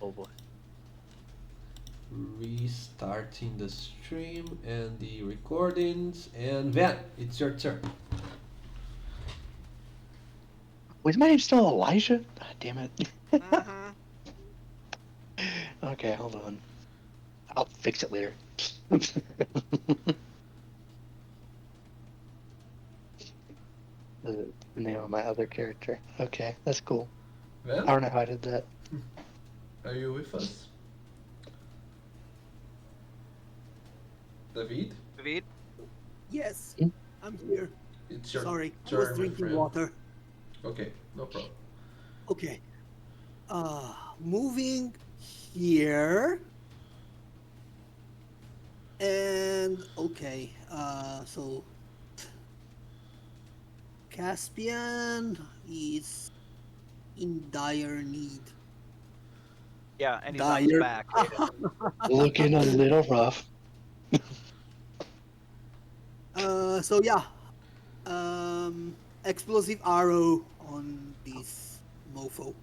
Oh boy. Restarting the stream and the recordings. And Van, it's your turn. Was my name still Elijah? God damn it. Mm-hmm. Okay, hold on. I'll fix it later. The name of my other character. Okay, that's cool. I Van, don't know how I did that. are you with us? David, David? Yes, Hmm? I'm here. it's your Sorry, I was turn, my drinking friend. water. Okay, no problem. Okay. Moving here. And okay. So Caspian is in dire need. Yeah, and he's on his Dire. back. Looking a little rough. So yeah. Explosive arrow on this mofo.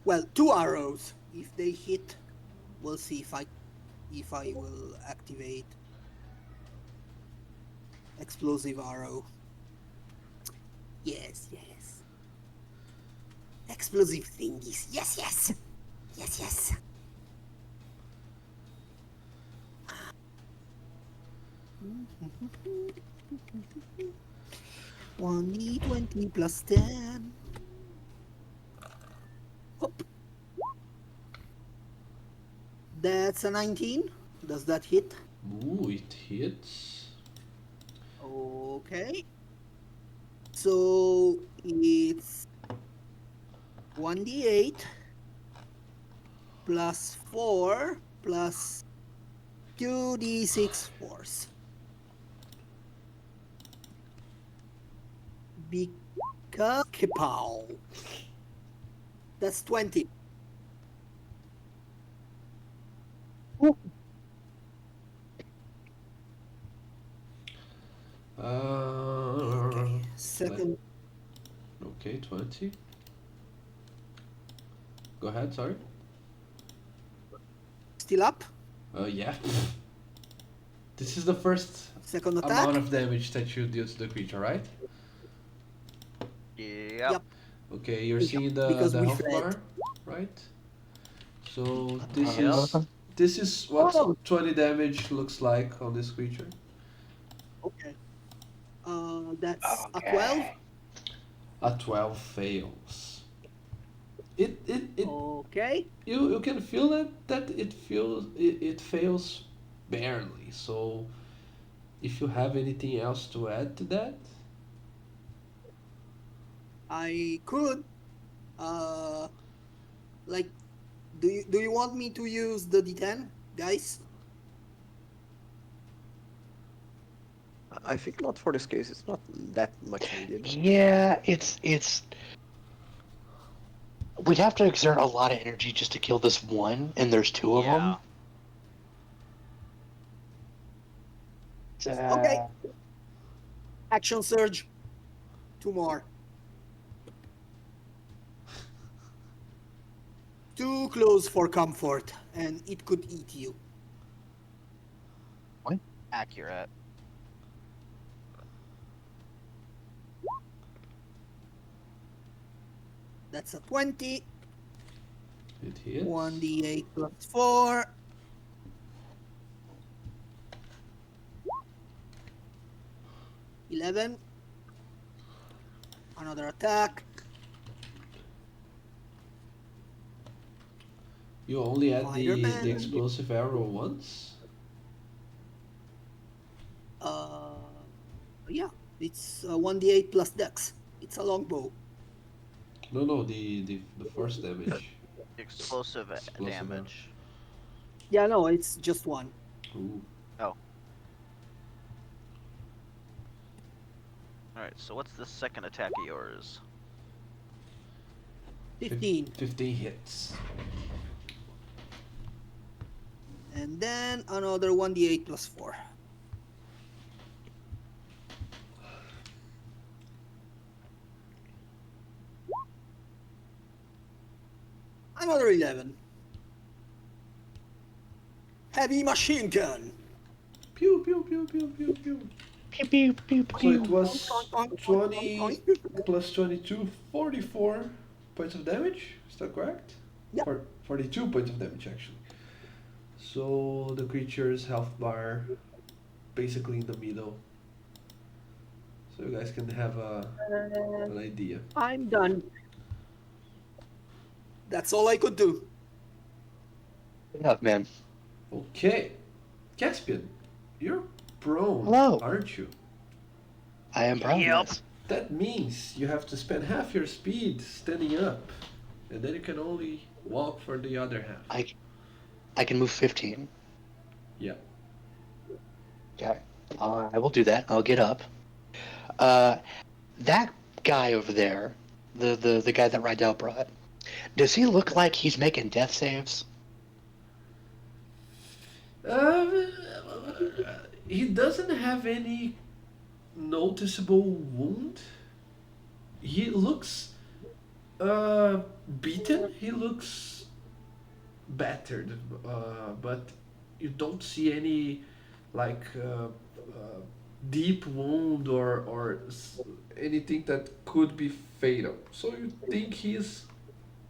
Well, two arrows. If they hit, we'll see if I will activate explosive arrow. Yes, yes. Explosive thingies. Yes, yes. Yes, yes. 1d20 plus 10. Hop. That's a 19. Does that hit? Ooh, it hits. Okay. So it's 1d8 plus 4 plus 2d6 force. Because kapow. That's 20. Okay. Let, Second. okay, 20. Go ahead, sorry. Still up. Yeah. This is the first Second amount attack. of damage that you deal to the creature, right? Yep. Yep. Okay, you're seeing Because the we health fled. bar, right? So Yep. this is what Oh, 20 damage looks like on this creature. okay. That's a 12. Okay. A 12 fails. It Okay. you can feel it fails barely. So if you have anything else to add to that, I could. Uh, like, do you want me to use the D10, guys? I think not for this case. It's not that much needed. Yeah, it's we'd have to exert a lot of energy just to kill this one, and there's two of Yeah. them. Okay. Action surge. Two more. Too close for comfort, and it could eat you. What? Accurate. That's a 20. it hits. 1d8 plus 4. 11. Another attack. You only add the Spider-Man. explosive arrow once. Uh, yeah, it's 1d8 plus dex. It's a longbow. No, the first damage. Explosive Explosive arrow. damage. Yeah, no, it's just one. Ooh. Oh. Alright, so what's the second attack of yours? 15. 15 hits. And then another 1d8 plus 4. Another 11. Heavy machine gun. Pew pew pew pew pew pew. Pew pew pew So it pew. Oink, was oink, oink, oink, oink, 20 oink. plus 22, 44 points of damage. Is that correct? Yep. 42 points of damage, actually. So the creature's health bar basically in the middle. So you guys can have an idea. I'm done. That's all I could do. Enough, man. Okay. Caspian, you're prone, Hello. aren't you? I am proud Yep. of this. That means you have to spend half your speed standing up, and then you can only walk for the other half. I can move 15. Yeah. Okay. I will do that. I'll get up. That guy over there, the guy that Rydell brought, does he look like he's making death saves? Uh, he doesn't have any noticeable wound. He looks beaten. He looks battered, but you don't see any like deep wound or anything that could be fatal. So you think he's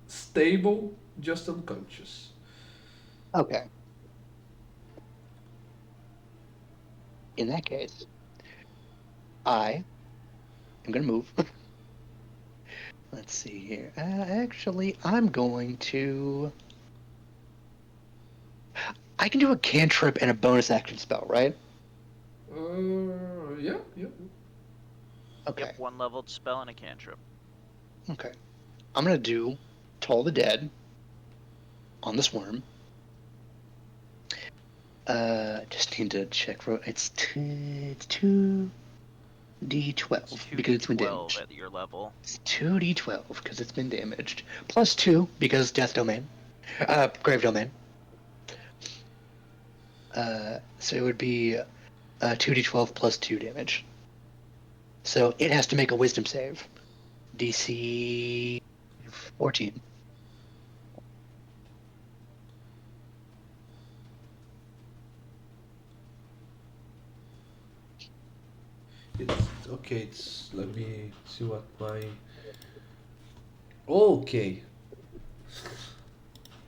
stable, just unconscious. Okay. In that case, I am going to move. Let's see here. Actually, I'm going to. I can do a cantrip and a bonus action spell, right? Yeah, yeah. Okay. Yep, one leveled spell and a cantrip. Okay. I'm going to do Toll the Dead on this worm. Just need to check for it's 2d12 It's because it's been 2d12 damaged. at your level. It's 2d12 because it's been damaged. Plus 2 because Death Domain. Grave Domain. So it would be 2d12 plus 2 damage. So it has to make a wisdom save. DC 14. It's okay. It's let me see what my. Okay.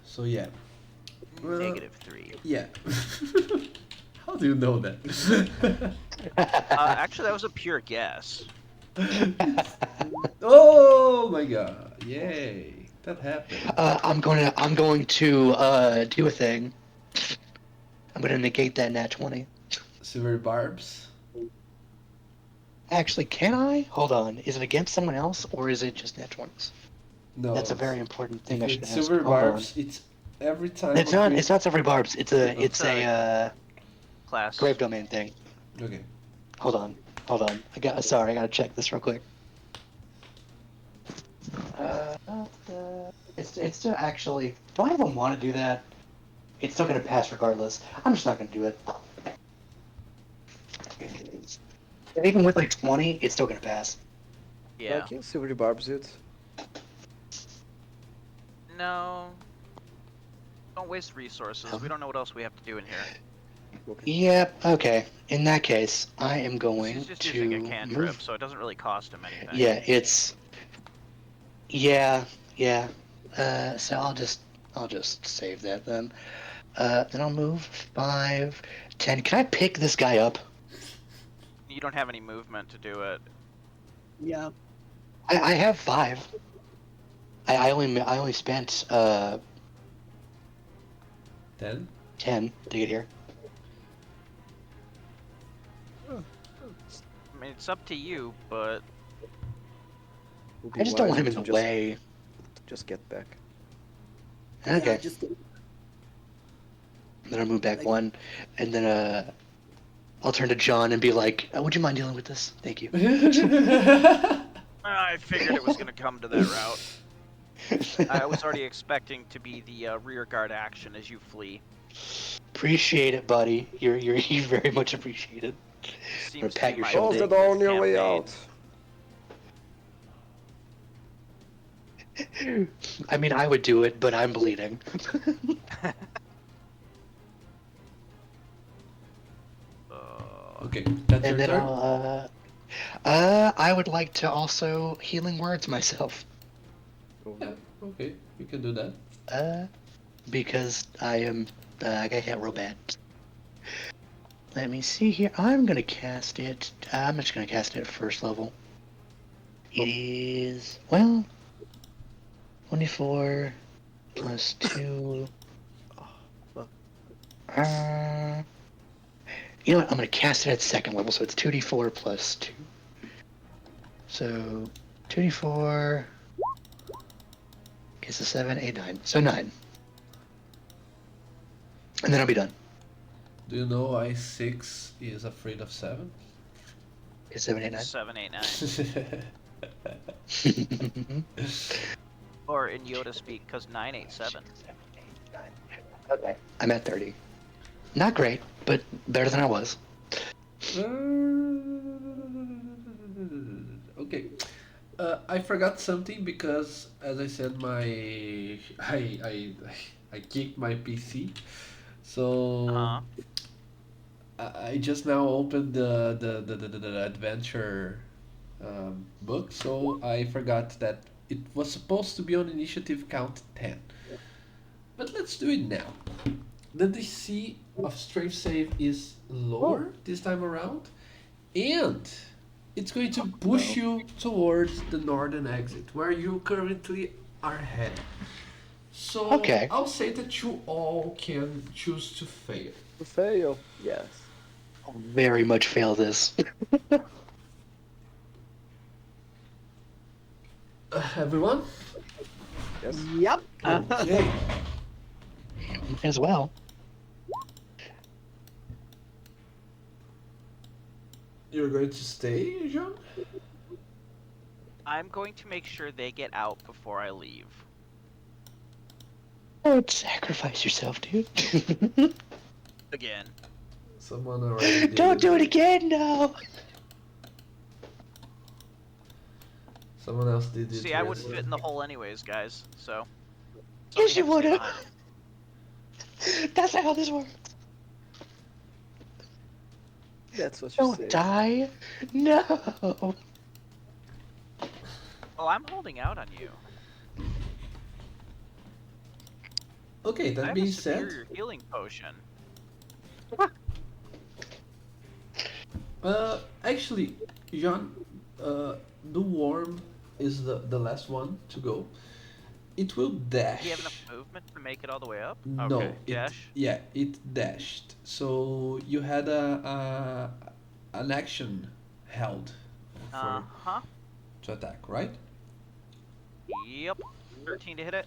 So yeah. -3. Yeah. How do you know that? Actually, that was a pure guess. Oh my god! Yay! That happened. I'm going to do a thing. I'm going to negate that nat 20. Silver barbs. Actually, can I? Hold on. Is it against someone else or is it just nat 20s? No. That's a very important thing I If should it's ask. silver Hold on. barbs, it's every time. It's not. It's not Silver Barbs. It's a Class. Grave Domain thing. Okay. Hold on. I gotta check this real quick. It's still actually. Do I even want to do that? It's still gonna pass regardless. I'm just not gonna do it. And even with like 20, it's still gonna pass. Yeah. I think Silvery Barbs it. No. Don't waste resources. We don't know what else we have to do in here. Okay. Yep. Okay. In that case, I am going He's just to using a cantrip, move. so it doesn't really cost him anything. Yeah. It's. Yeah. Yeah. So I'll just save that then. Then I'll move 5, 10. Can I pick this guy up? You don't have any movement to do it. Yeah. I have 5. I only spent 10. 10 to get here. I mean, it's up to you, but Would be I just don't want him wiser in to the way. Just get back. Okay. Yeah, just Then I'll move back Like- 1, and then I'll turn to John and be like, "Would you mind dealing with this? Thank you." I figured it was going to come to that route. I was already expecting to be the rear guard action as you flee. Appreciate it, buddy. You're very much appreciated. Seems to pat be your my shoulder. Close the thing door this on your way campaign. out. I mean, I would do it, but I'm bleeding. Okay, that's And your then turn. I would like to also healing words myself. Oh, Yeah, okay, you can do that. Uh, because I got hit real bad. Let me see here. I'm gonna cast it. I'm just gonna cast it at first level. It is, well, 24 plus 2. oh, fuck. Uh, you know what? I'm gonna cast it at second level, so it's 2d4 plus 2. So 2d4 is a 7, 8, 9. So 9. And then I'll be done. Do you know why 6 is afraid of 7? Is 7, 8, 9. 7, 8, 9. Or in Yoda speak, because 9, 8, 7. Okay. I'm at 30. Not great, but better than I was. Okay. I forgot something because, as I said, I kicked my PC, so Uh-huh. I just now opened the adventure book, so I forgot that it was supposed to be on initiative count 10. But let's do it now. The DC of strength save is lower this time around, and it's going to push you towards the northern exit where you currently are heading. So Okay. I'll say that you all can choose to fail. To fail. Yes. I'll very much fail this. Everyone? Yes. Yep. Okay. Might as well. You're going to stay, John? I'm going to make sure they get out before I leave. Don't sacrifice yourself, dude. Again. Someone already did Don't it. do it again, no. Someone else did it. See, I wouldn't yesterday. fit in the hole anyways, guys, so... Yes, somebody you had to stay would behind. have. That's not how this works. That's what you Don't say. die. No. Oh, I'm holding out on you. Okay, I that have a being said, superior healing potion. actually, John, the worm is the last one to go. It will Did he have enough dash. movement to make it all the way up? Okay, No, it dash. yeah, it dashed. So you had a an action held for Uh-huh. to attack, right? Yep. 13 to hit it.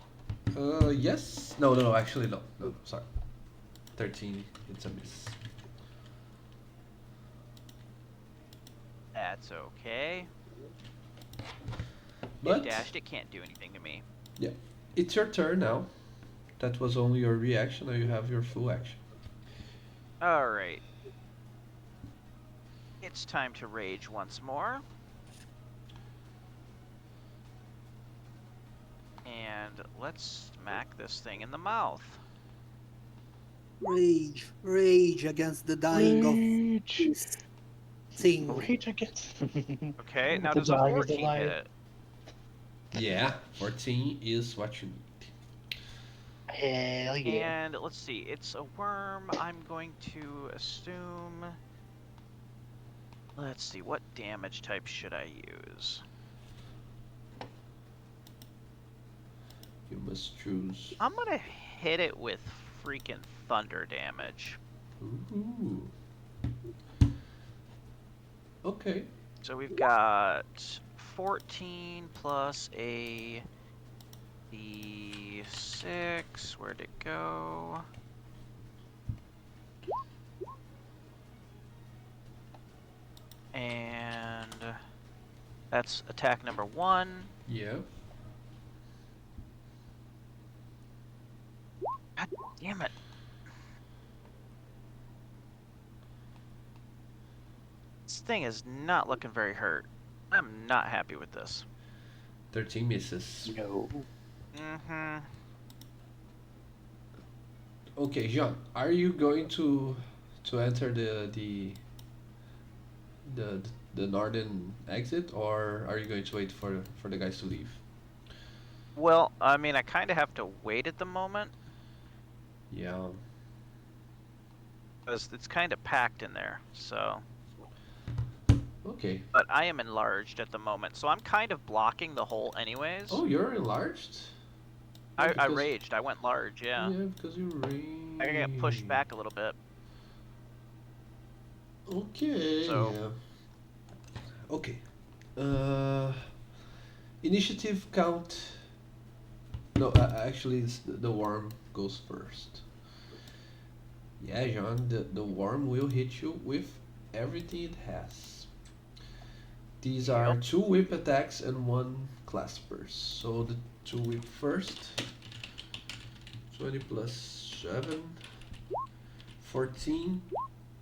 Yes. No, no, no. Actually, no, no, no. Sorry. 13. It's a miss. That's okay. It But dashed. It can't do anything to me. yeah, it's your turn now. That was only your reaction. Now you have your full action. Alright. It's time to rage once more. And let's smack this thing in the mouth. Rage, rage against the dying of Rage. this thing. Rage against. Okay, now The does a dog is 14 hit alive. it? Yeah, 14 is what you need. Hell yeah. And let's see, it's a worm. I'm going to assume... Let's see, what damage type should I use? You must choose. I'm gonna hit it with freaking thunder damage. Ooh. Okay. So we've got 14 plus a D6. Where'd it go? And that's attack number 1. Yeah. God damn it. This thing is not looking very hurt. I'm not happy with this. 13 misses. No. Mm-hmm. Okay, Jean, are you going to enter the the northern exit, or are you going to wait for the guys to leave? Well, I mean, I kind of have to wait at the moment Yeah. because it's kind of packed in there. So, Okay. but I am enlarged at the moment, so I'm kind of blocking the hole anyways. Oh, you're enlarged? Oh, I because raged. I went large. Yeah. yeah, because you I got pushed rain. back a little bit. Okay, So, yeah. Okay. Uh, initiative count. No, actually, it's the worm goes first. Yeah, John, the worm will hit you with everything it has. These are yep. two whip attacks and one clasper. So the two whip first. 20 plus 7. 14.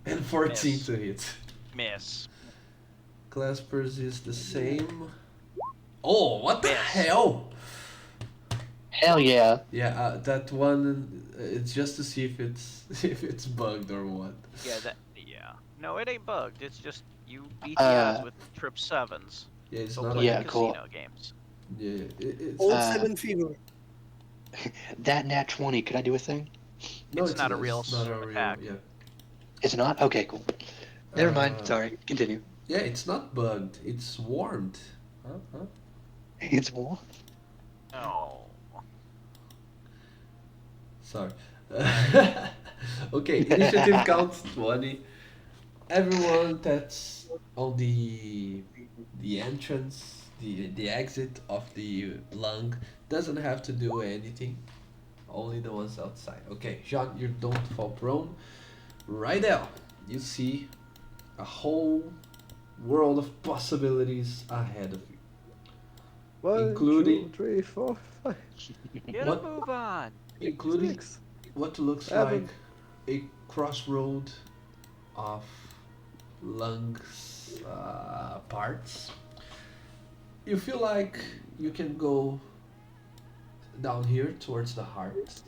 And 14 Miss. to hit. Miss. Claspers is the same. Oh, what the Miss. hell? Hell yeah. Yeah, that one. It's just to see if it's if it's bugged or what. Yeah, that. Yeah. No, it ain't bugged. It's just you beat the odds Uh, with trip sevens. Yeah, it's Go not play the a. yeah, cool. casino games. Yeah, it's All Uh, 7 fever. that nat 20, could I do a thing? no, It's not a real it's not a real. attack. Yeah. Is it not? Okay, cool. Never mind. Uh, Sorry. Continue. yeah, it's not bugged. It's warmed. Huh? Huh? It's more. Oh. Sorry. Okay, initiative counts 20. Everyone that's on the entrance, the exit of the lung doesn't have to do anything. Only the ones outside. Okay, Jean, you don't fall prone. Right now, you see a whole world of possibilities ahead of you, 1, including 2, 3, 4, 5, Get a what move on. including 6, what looks 7. like a crossroad of lungs parts. You feel like you can go down here towards the heart.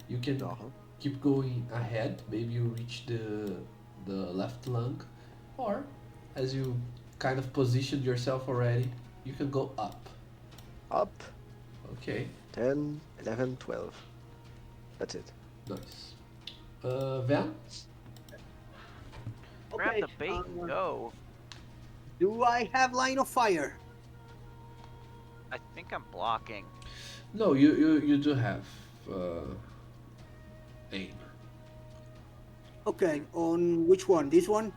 You can Uh-huh. keep going ahead. Maybe you reach the left lung, or as you kind of positioned yourself already, you can go up. Up. Okay, 10, 11, 12. That's it. nice. Van, Grab Okay. the bait and go. Do I have line of fire? I think I'm blocking. no, you do have aim. Okay. On which one? This one?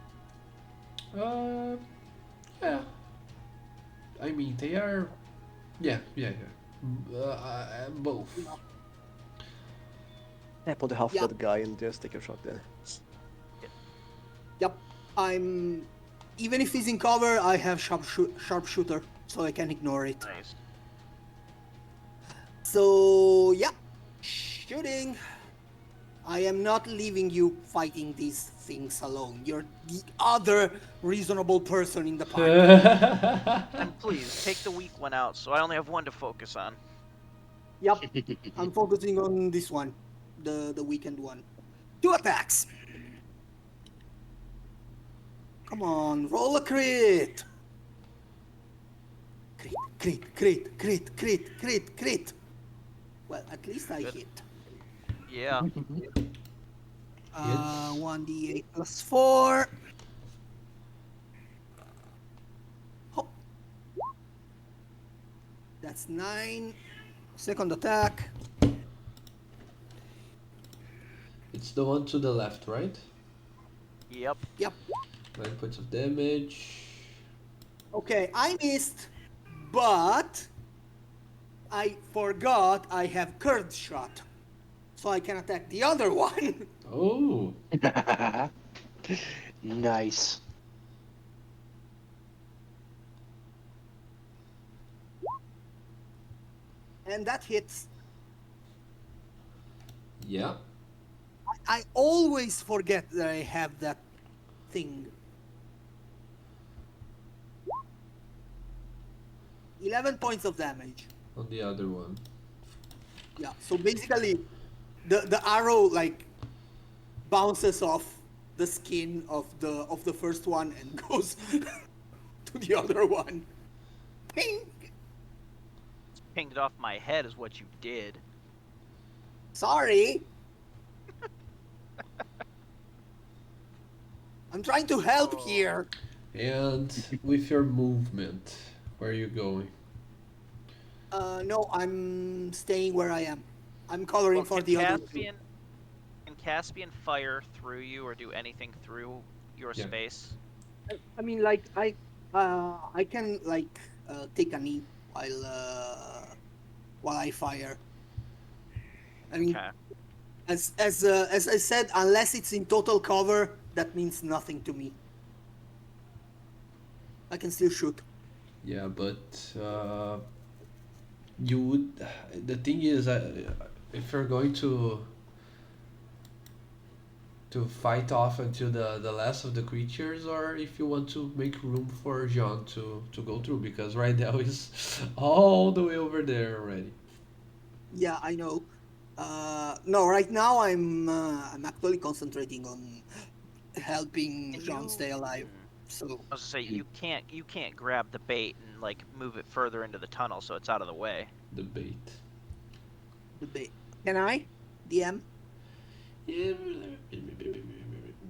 Uh, yeah. I mean, they are. Yeah. Both. Yeah, put the half Yeah. that guy and just take a shot then. Yep. I'm. Even if he's in cover, I have sharpshooter, so I can ignore it. Nice. So yeah, shooting. I am not leaving you fighting these things alone. You're the other reasonable person in the party. And please take the weak one out, so I only have one to focus on. Yep, I'm focusing on this one, the weakened one. 2 attacks. Come on, roll a crit. Crit. Well, at least I Good. hit. Yeah. Hits. 1d8 plus 4. Oh. That's 9. Second attack. It's the one to the left, right? Yep. Yep. 9 points of damage. Okay, I missed, but I forgot I have curved shot. So I can attack the other one. Oh, Nice. And that hits. yeah. I always forget that I have that thing. 11 points of damage. on the other one. Yeah. So basically, the arrow like bounces off the skin of the first one and goes to the other one. Pink. Pinged off my head is what you did. Sorry. I'm trying to help Oh. here. And with your movement, where are you going? No, I'm staying where I am. I'm coloring Well, for can the other two. Caspian fire through you or do anything through your Yeah. space? I mean, like I can like take a knee while I fire. I mean, Okay. as I said, unless it's in total cover, that means nothing to me. I can still shoot. Yeah, but you would. The thing is, if you're going to fight off until the last of the creatures, or if you want to make room for Jean to go through, because right now he's all the way over there already. Yeah, I know. No, right now I'm actually concentrating on helping And Jean stay alive. I So was gonna say you can't grab the bait and like move it further into the tunnel so it's out of the way. The bait. the bait. Can I, DM? Yeah,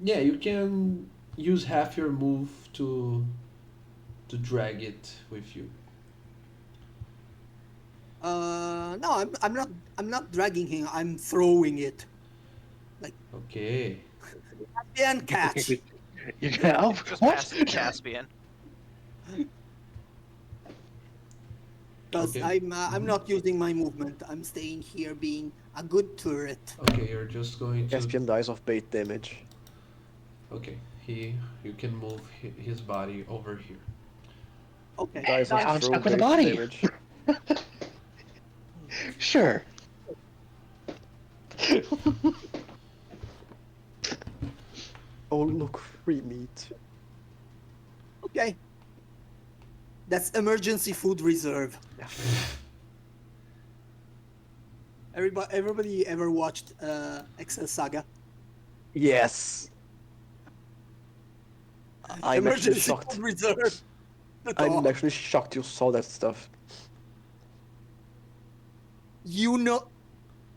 yeah, you can use half your move to drag it with you. No, I'm not dragging him. I'm throwing it. Like Okay. and catch. You can, oh, Just what? pass it to Caspian. Because Okay. I'm not using my movement. I'm staying here being a good turret. Okay, you're just going to. Caspian dies of bait damage. Okay, you can move his body over here. Okay. Dies of Now I'm throw stuck with a bait body. damage. Sure. Oh look, free meat. Okay. That's emergency food reserve. Everybody ever watched Excel Saga? Yes. I'm actually Emergency shocked. food reserve. The I'm dog. actually shocked you saw that stuff. You know.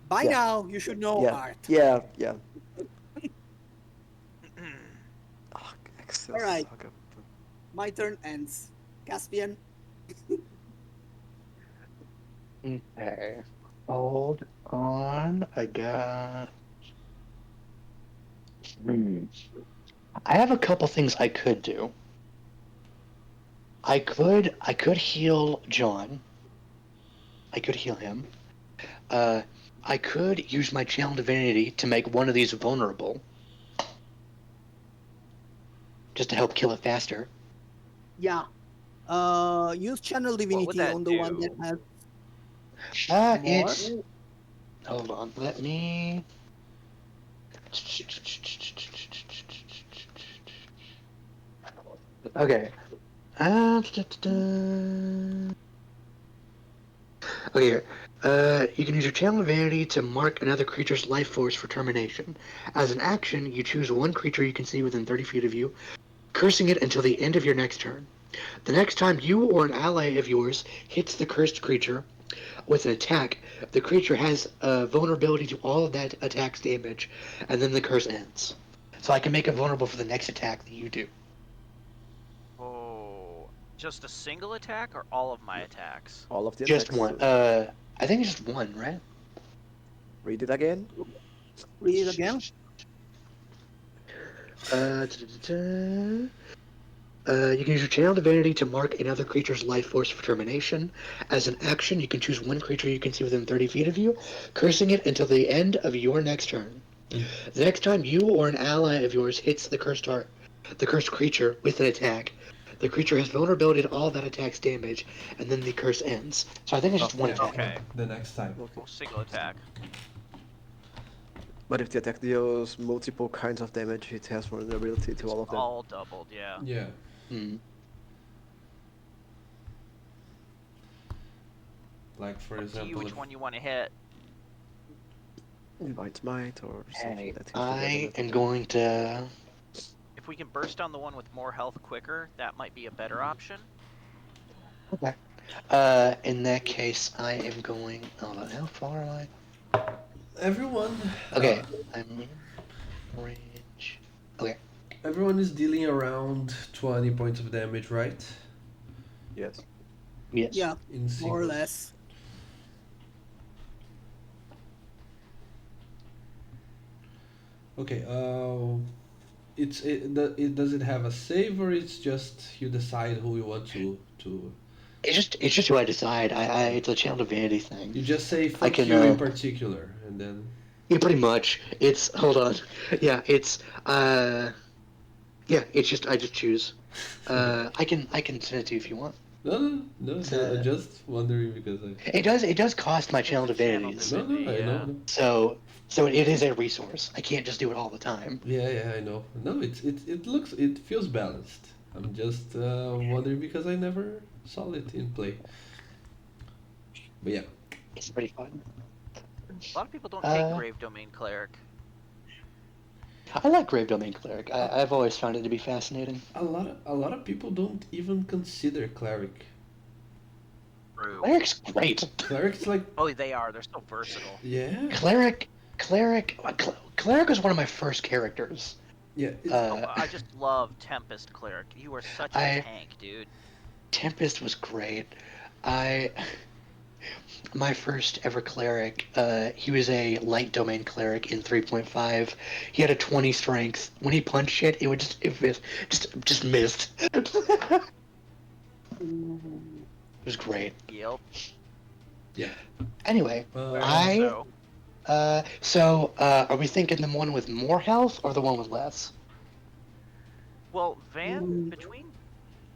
By Yeah. now, you should know Yeah, art. yeah, yeah. Ah, Excel All right. Saga. My turn ends. Caspian. Okay. Hold on. I got. Hmm. I have a couple things I could do. I could heal John. I could heal him. Uh, I could use my channel divinity to make one of these vulnerable, just to help kill it faster. Yeah. Use channel What would divinity that on the one that do? has more. It's. Hold on. Let me. Okay. Okay, here. You can use your channel divinity to mark another creature's life force for termination. As an action, you choose one creature you can see within 30 feet of you, cursing it until the end of your next turn. The next time you or an ally of yours hits the cursed creature with an attack, the creature has a vulnerability to all of that attack's damage, and then the curse ends. So I can make it vulnerable for the next attack that you do. Oh, just a single attack or all of my attacks? All of the Just attacks. one. I think it's just one, right? Read it again. Read it again. You can use your channel divinity to mark another creature's life force for termination. As an action, you can choose one creature you can see within 30 feet of you, cursing it until the end of your next turn. The next time you or an ally of yours hits the cursed creature with an attack, the creature has vulnerability to all that attack's damage, and then the curse ends. So I think it's just one Yeah, attack. Okay. the next time. Okay. Oh, single attack. But if the attack deals multiple kinds of damage, it has vulnerability to It's all of them. all doubled, yeah. Yeah. Hmm. Like for Up to you example, which if one you want to hit. Invite might or something Hey, that hits together I with am it. going to. If we can burst down the one with more health quicker, that might be a better option. Okay. In that case, I am going. Hold on, how far am I? everyone, Okay, I'm in range. Okay. everyone is dealing around 20 points of damage, right? Yes. Yes. Yeah, In more or sequence. less. Okay. It does it have a save or it's just you decide who you want to. It's just who I decide. It's a channel divinity thing. You just say I fuck can you in particular, and then yeah, pretty much. It's hold on. Yeah, it's yeah, it's just I just choose. I can send it to you if you want. no, It's just wondering because I. it does cost my It's channel a channel divinities. No, divinity, I know, yeah. no. So it is a resource. I can't just do it all the time. Yeah, I know. No, it feels balanced. I'm just wondering because I never saw it in play. But yeah, It's pretty fun. A lot of people don't take Uh, Grave Domain Cleric. I like Grave Domain Cleric. a, I've always found it to be fascinating. a lot of people don't even consider cleric. True. Cleric's great. Cleric's like Oh, they are. They're so versatile. yeah, Cleric, Cleric was one of my first characters. yeah. Oh, Uh, I just love Tempest Cleric. You are such a I tank, dude. Tempest was great. I my first ever cleric. He was a light domain cleric in 3.5. He had a 20 strength. When he punched shit, it would just missed. It was great. Yep. Yeah. Anyway, Alright, Uh, I so are we thinking the one with more health or the one with less? well, Van Mm, between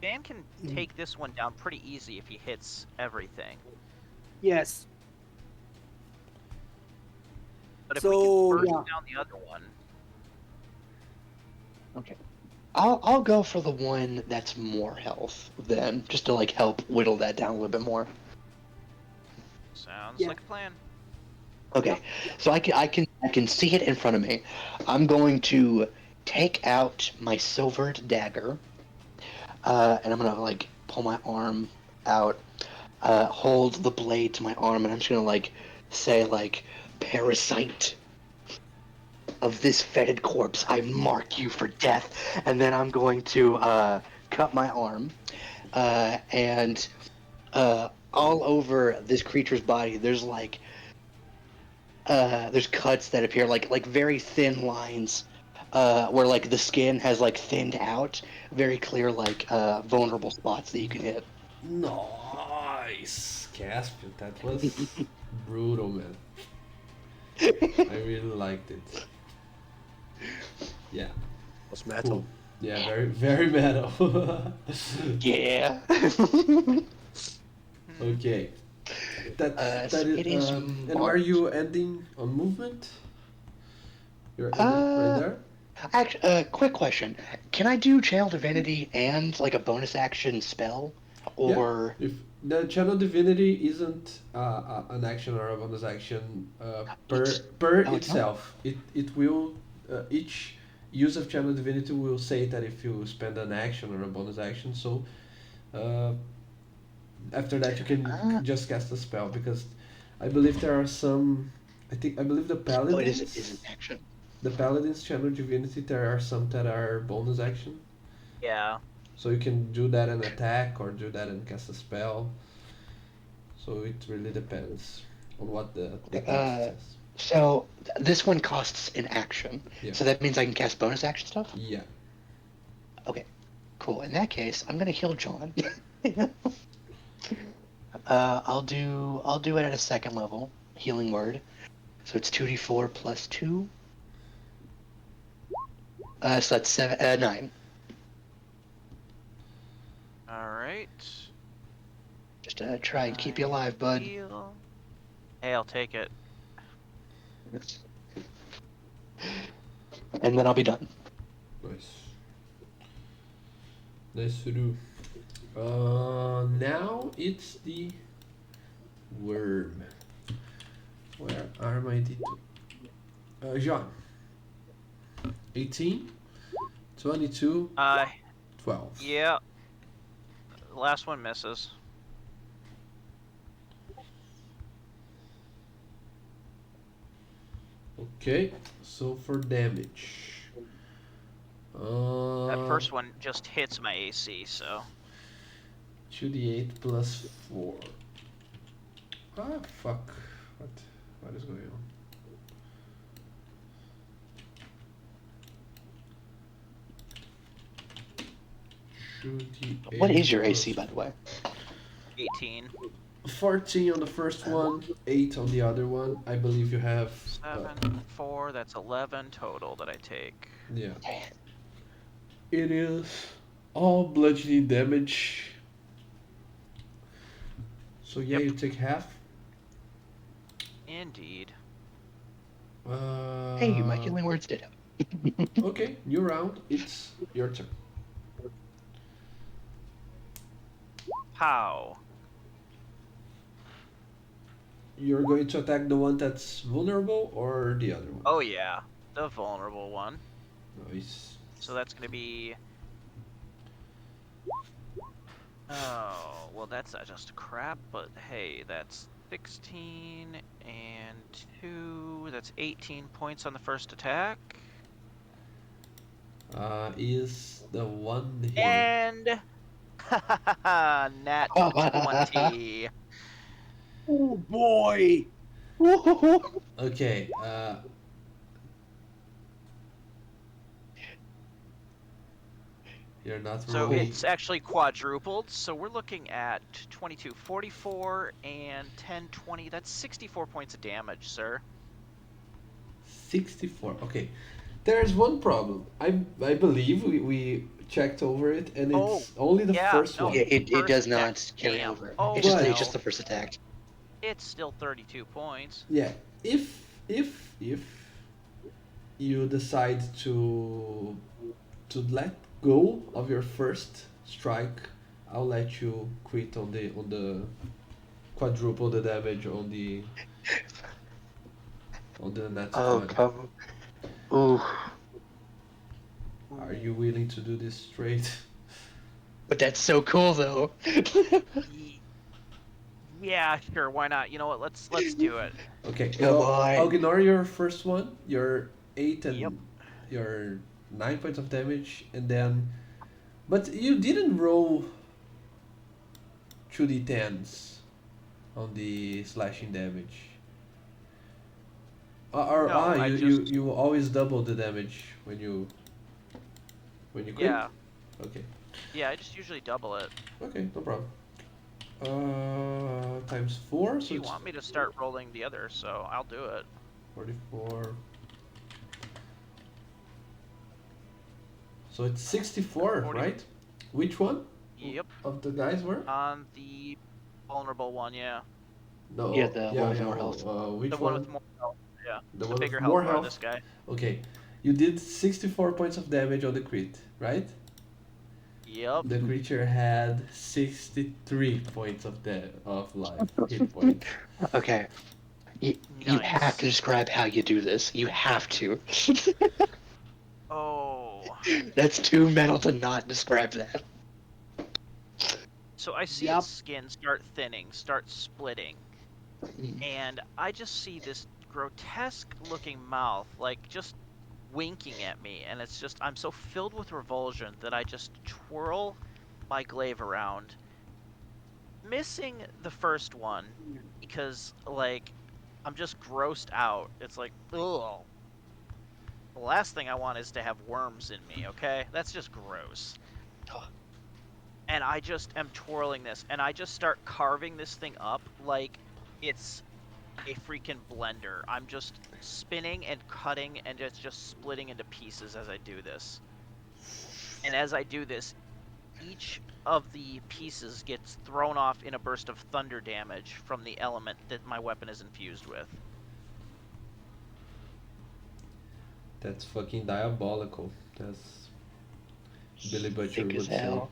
Van can mm, take this one down pretty easy if he hits everything. yes. But if we can So burst yeah, down the other one, Okay. I'll go for the one that's more health then, just to like help whittle that down a little bit more. sounds yeah, like a plan. Okay, so I can see it in front of me. I'm going to take out my silvered dagger, and I'm gonna like pull my arm out, hold the blade to my arm, and I'm just gonna like say like, "Parasite of this fetid corpse, I mark you for death," and then I'm going to cut my arm, and all over this creature's body, there's cuts that appear like very thin lines, where like the skin has like thinned out, very clear like vulnerable spots that you can hit. nice, Caspian. That was brutal, man. I really liked it. Yeah, Was cool. metal. Yeah, very very metal. Yeah. Hmm. Okay, that So is. it is And where are marked. you ending on movement? You're ending right Uh, there. Actually, quick question: can I do Channel Divinity and like a bonus action spell, Yeah. or If the channel divinity isn't an action or a bonus action it's per oh, it's not? itself, it will each use of channel divinity will say that if you spend an action or a bonus action. So uh, after that you can Uh, just cast a spell because I believe there are some. I believe oh, it is an action. the paladins channel divinity. There are some that are bonus action. Yeah. So you can do that and attack or do that and cast a spell. So it really depends on what the Okay, text says. so this one costs an action, Yeah. so that means I can cast bonus action stuff. Yeah. Okay, cool. In that case, I'm gonna heal John. I'll do it at a second level healing word. So it's 2d4 plus 2. So that's 9. Alright. Just try and keep you I alive, bud. heal. Hey, I'll take it. And then I'll be done. Nice. Nice to do. Now it's the Worm. Where are my D2? John. 18, 22, Uh, 12. yeah. Last one misses. Okay, so for damage. That first one just hits my AC, so 2d8 plus 4. Ah, fuck. What? What is going on? What is your 2d8 AC, plus by the way? 18. 14 on the first one, 8 on the other one. I believe you have. 7, 4, that's 11 total that I take. Yeah. Okay. It is all bludgeoning damage. So yeah, Yep. you take half. Indeed. Hey, my healing words did it. Okay, new round. It's your turn. How? You're going to attack the one that's vulnerable or the other one? Oh yeah, the vulnerable one. Nice. So that's gonna be. Oh, well, that's not just crap, but hey, that's 16 and 2. That's 18 points on the first attack. Is the one hitting? And. Nat 20. Oh boy! Okay, you're not So rolling. it's actually quadrupled. So we're looking at 22, 44, and 10, 20. That's 64 points of damage, sir. 64. Okay. There's one problem. I believe we checked over it and Oh, it's only the yeah, first no, one. Yeah, it first does attack. not carry Damn. over. Oh, But- It's just well. the first attack. It's still 32 points. Yeah. If you decide to let go of your first strike, I'll let you quit on the quadruple the damage on the net Oh, 20. come. Ooh. Are you willing to do this straight? But that's so cool, though. Ye- Yeah, sure, why not? You know what? Let's do it. Okay, Come on. I'll ignore your first one, your 8 and Yep. your 9 points of damage, and then. But you didn't roll 2d10s on the slashing damage. No, I just you always double the damage when you quit? yeah. Okay, Yeah, I just usually double it. okay, no problem. Times 4, so You it's want me to start rolling the other, so I'll do it. 44. So it's 64, 40. right? Which one Yep. of the guys were? On the vulnerable one, yeah. No. Yeah, the one with more health. Which The one with more health. Yeah. The The one bigger with health more bar, health. this guy. Okay, you did 64 points of damage on the crit, right? Yep. The creature had 63 points of life hit points. Okay. You have to describe how you do this. You have to. Oh. That's too metal to not describe that. So I see Yep. its skin start thinning, start splitting, and I just see this grotesque looking mouth, like just winking at me, and it's just, I'm so filled with revulsion that I just twirl my glaive around, missing the first one because, like, I'm just grossed out. It's like, ugh. The last thing I want is to have worms in me, okay? That's just gross. And I just am twirling this, and I just start carving this thing up like it's a freaking blender. I'm just spinning and cutting, and it's just splitting into pieces as I do this. And as I do this, each of the pieces gets thrown off in a burst of thunder damage from the element that my weapon is infused with. That's fucking diabolical. That's Billy Butcher Thick would as say. hell.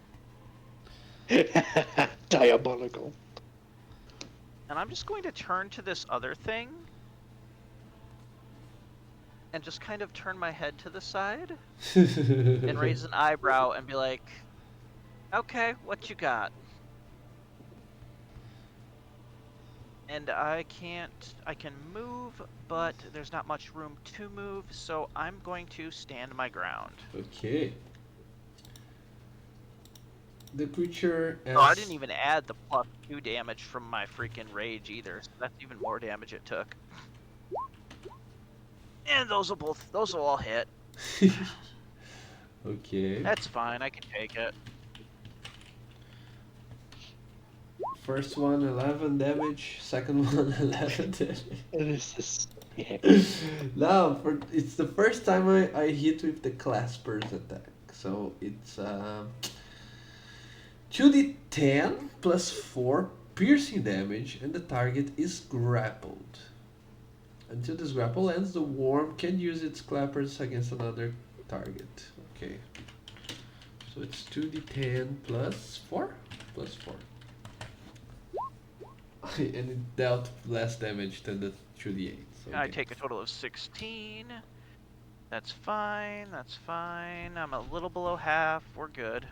Diabolical. And I'm just going to turn to this other thing and just kind of turn my head to the side and raise an eyebrow and be like, okay, what you got? And I can move, but there's not much room to move, so I'm going to stand my ground. Okay. The creature Oh, I as didn't even add the +2 damage from my freaking rage either, so that's even more damage it took. And those will all hit. Okay. That's fine, I can take it. First one 11 damage, second one 11 damage. This is yeah. Now, it's the first time I hit with the Clasper's attack. So it's 2d10 plus 4 piercing damage, and the target is grappled. Until this grapple ends, the worm can use its clappers against another target. Okay. So it's 2d10 plus 4? Plus 4. And it dealt less damage than the 2d8. So I okay. take a total of 16. That's fine, that's fine. I'm a little below half, we're good.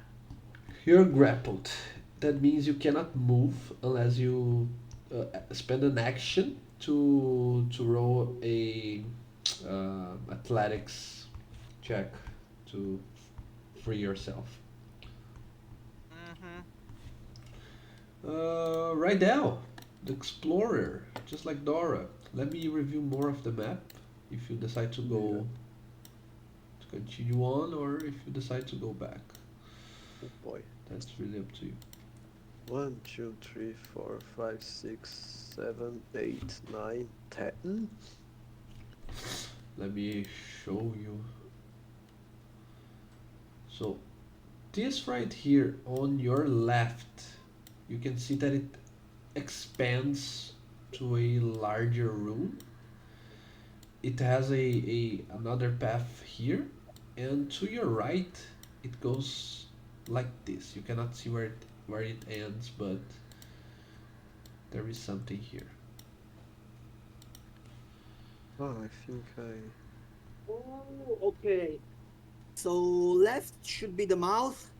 You're grappled. That means you cannot move unless you spend an action to roll a athletics check to free yourself. Mm-hmm. Right now, the explorer, just like Dora. Let me review more of the map. If you decide to go to continue on, or if you decide to go back, Oh boy. that's really up to you. 1, 2, 3, 4, 5, 6, 7, 8, 9, 10. Let me show you. So this right here on your left, you can see that it expands to a larger room. It has a another path here, and to your right it goes like this. You cannot see where it ends, but there is something here. Oh, I think I. Oh, okay. So left should be the mouth,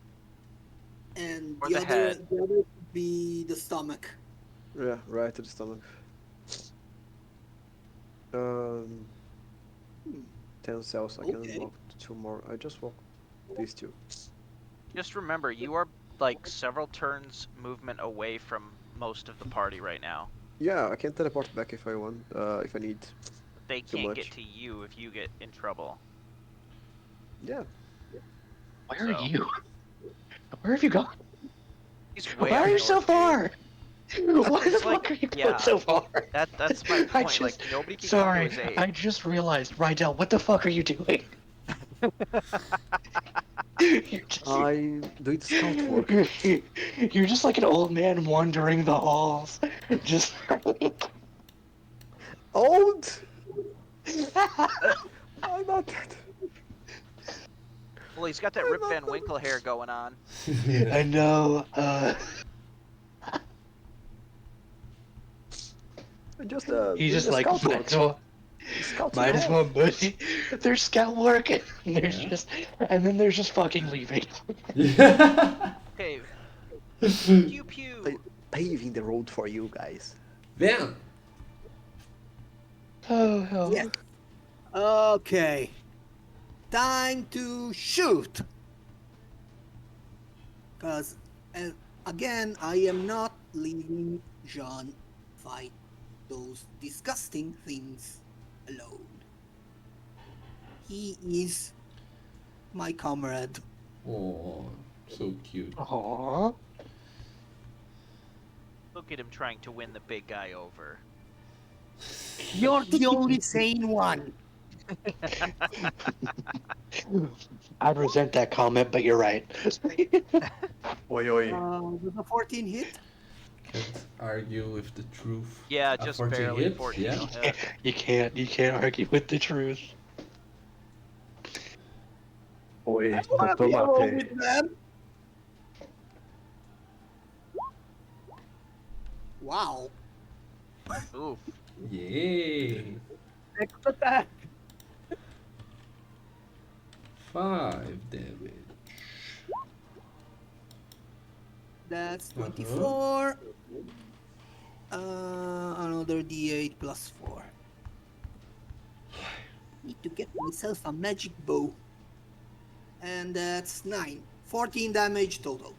and Or the the other head. the other should be the stomach. Yeah, right to the stomach. Um, Hmm, 10 cells. I can okay. walk 2 more. I just walk these 2. Just remember, you are like several turns movement away from most of the party right now. Yeah, I can teleport back if I want. If I need They too can't get much. to you if you get in trouble. Yeah. Where are So you? Where have you gone? he's Why way are up you so north of you. far? Why the He's fuck like, are you going yeah, so far? that's my I point. Like just, nobody can come to sorry, his aid. I just realized, Rydell, what the fuck are you doing? You're just, I'm doing scout work. you're just like an old man wandering the halls. Just Old! I'm not that. Well, he's got that I'm Rip not Van that. Winkle hair going on. I know. I'm just He's doing just the like scout work. Scouts in the might as well, halls. but there's scout work. And there's Yeah. just, and then there's just fucking leaving. Yeah. Okay, pew I'm pew. paving the road for you guys. Then Oh, Yes. Okay. Time to shoot. Cause and again, I am not leaving Jean fight those disgusting things alone. He is my comrade. oh, so cute. Aww. Look at him trying to win the big guy over. You're the only sane one. I'd resent that comment, but you're right. Oi, oi. Does a 14 hit? Can't argue with the truth. Yeah, A just 14 barely hit? 14 Yeah. will hit. You can't argue with the truth. Oi, Wanna be Dr. alone Mate. with them? Wow. Oof. Yay! Next attack. 5 damage. That's Uh-huh. 24. Another D8 plus 4. Need to get myself a magic bow. And that's 9. 14 damage total.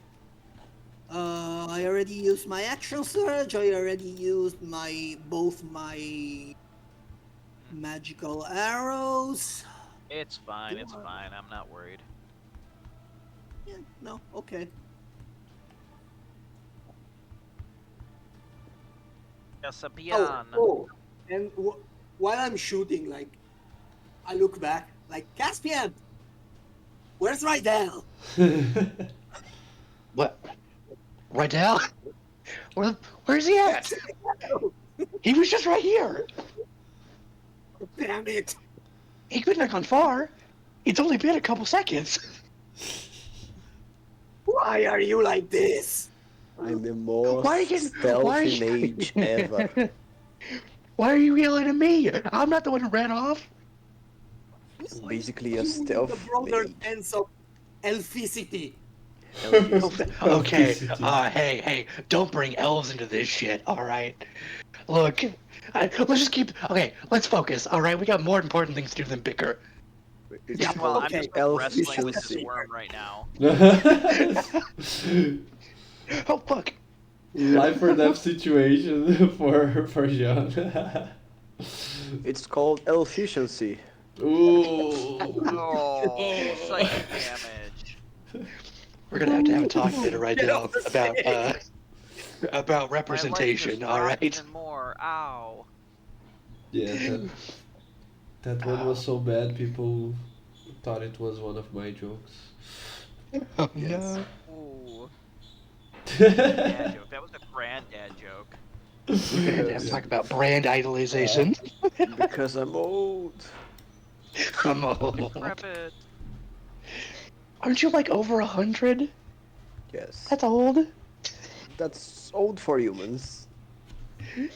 I already used my action surge. I already used both my magical arrows. It's fine. It's Do I- fine. I'm not worried. Yeah, no, okay. Casabian. And while I'm shooting, like, I look back, like, Caspian, where's Rydell? What? Rydell? Where's he at? He was just right here. Damn it! He couldn't have gone far. It's only been a couple seconds. Why are you like this? I'm the most Why are you- why are stealthy you- mage ever. Why are you yelling at me? I'm not the one who ran off. It's basically a You stealth the broader mage. sense of elficity. Okay, Elficity. hey, don't bring elves into this shit, alright? Look, let's just keep, okay, let's focus, alright? We got more important things to do than bicker. It's Yeah, Well, called I'm just wrestling with this elficiency. worm right now. Oh, fuck. Life or death situation for Jean. It's called elficiency. Ooh. Oh, psychic damage. We're gonna have a talk later, right Get now, off the about My life representation, just dropped alright? even more. Ow. Yeah, that one was so bad people thought it was one of my jokes. Oh, Yes. no. Ooh. Dad joke. That was a granddad joke. We're gonna have to talk about brand idolization. Because I'm old. I'm old. Decrepit. Aren't you like over 100? Yes. That's old. That's old for humans.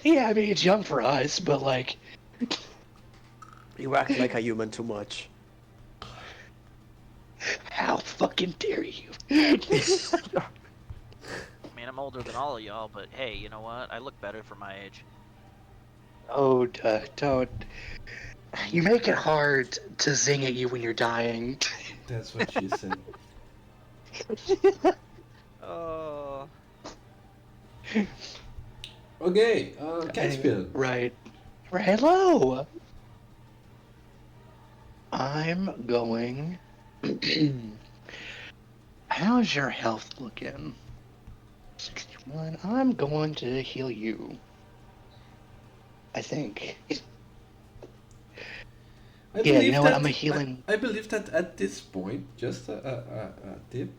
Yeah, I mean, it's young for us, but like, You act like a human too much. how fucking dare you? I mean, I'm older than all of y'all, but hey, you know what? I look better for my age. Oh, don't. You make it hard to zing at you when you're dying. That's what she said. Oh. Okay, Caspian. Right. Hello. I'm going. How's your health looking? 61. I'm going to heal you. I think. I Yeah, you believe know what? that- I'm a healing. I believe that at this point, just a tip,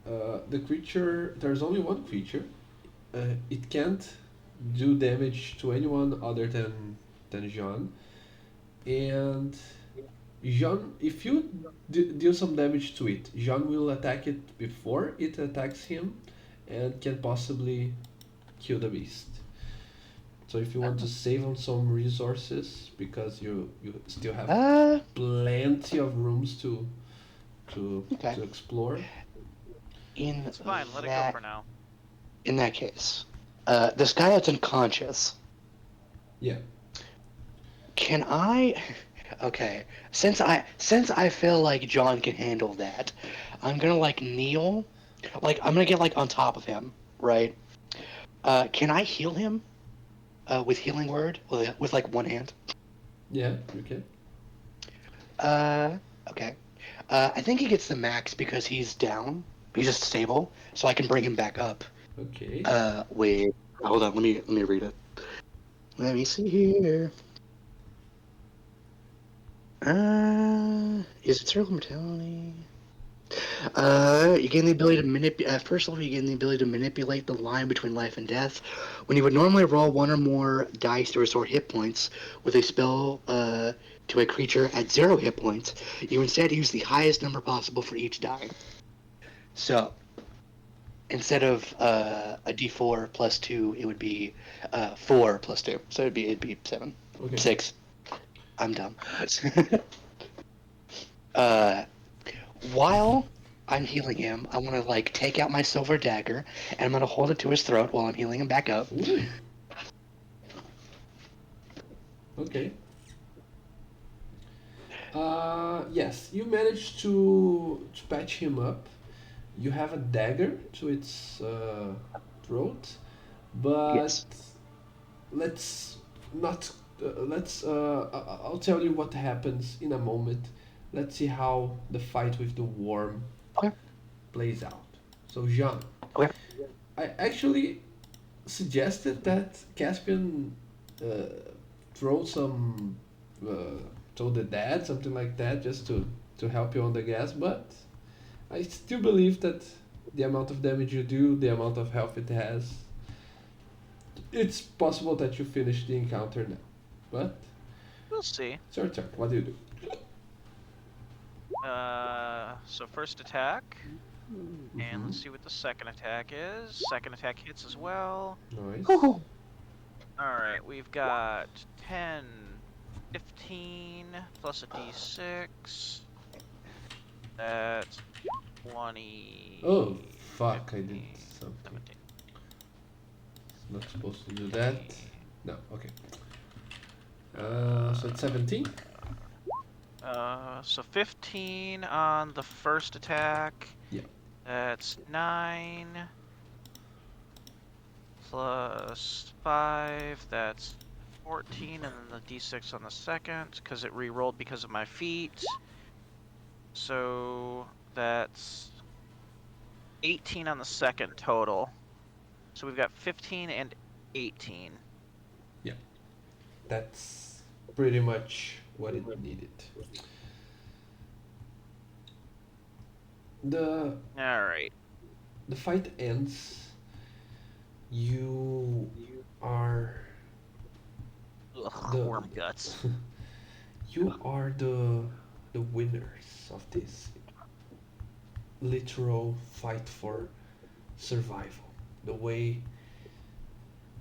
the creature, there's only one creature. It can't do damage to anyone other than Jean. And Jean, if you deal some damage to it, Jean will attack it before it attacks him and can possibly kill the beast. So if you want to save on some resources, because you still have plenty of rooms to Okay. to explore. In It's fine. Let it go that, for now. in that case, this guy that's unconscious. Yeah. Can I? Okay, since I feel like John can handle that, I'm gonna like kneel, like I'm gonna get like on top of him, right? Can I heal him? With healing word, with like one hand. Yeah, you can. Okay. I think he gets the max because he's down. He's just stable, so I can bring him back up. Okay. Wait. Hold on. Let me read it. Let me see here. Is it circle mortality? You gain the ability to manipulate. First of all, you gain the ability to manipulate the line between life and death. When you would normally roll one or more dice to restore hit points with a spell to a creature at 0 hit points, you instead use the highest number possible for each die. So, instead of a D4 plus 2, it would be 4 plus 2. So it'd be 7. Okay. 6. I'm dumb. uh, while I'm healing him, I want to like take out my silver dagger and I'm gonna hold it to his throat while I'm healing him back up. Ooh. Okay. Yes, you managed to patch him up. You have a dagger to its throat, but Yes. let's not. I'll tell you what happens in a moment. Let's see how the fight with the worm Okay. plays out. So, Jean, Okay. I actually suggested that Caspian uh, throw some throw the dad, something like that, just to help you on the gas. But I still believe that the amount of damage you do, the amount of health it has, it's possible that you finish the encounter now. But We'll see. it's your turn. What do you do? So first attack, and Mhm. let's see what the second attack is. Second attack hits as well. Nice. Woohoo. Alright, we've got 10, 15, plus a d6. That's 20. Oh, fuck, I did 15, something. 17, Not supposed to do that. 20. No, okay. So it's 17? So 15 on the first attack. Yeah. That's 9. Plus 5, that's 14, and then the d6 on the second, because it re-rolled because of my feet. So that's 18 on the second total. So we've got 15 and 18. That's pretty much what it needed. The Alright. the fight ends. You are Ugh, the worm guts. you are the winners of this literal fight for survival. The way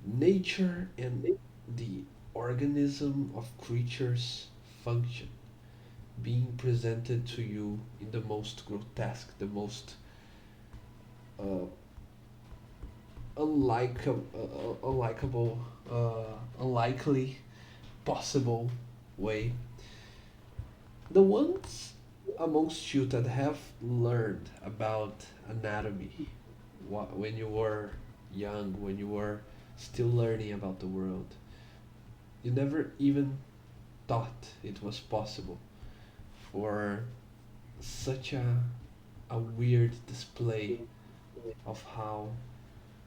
nature and the organism of creatures function being presented to you in the most grotesque, the most uh, unlikable, unlikely possible way. The ones amongst you that have learned about anatomy when you were young, when you were still learning about the world, you never even thought it was possible for such a weird display of how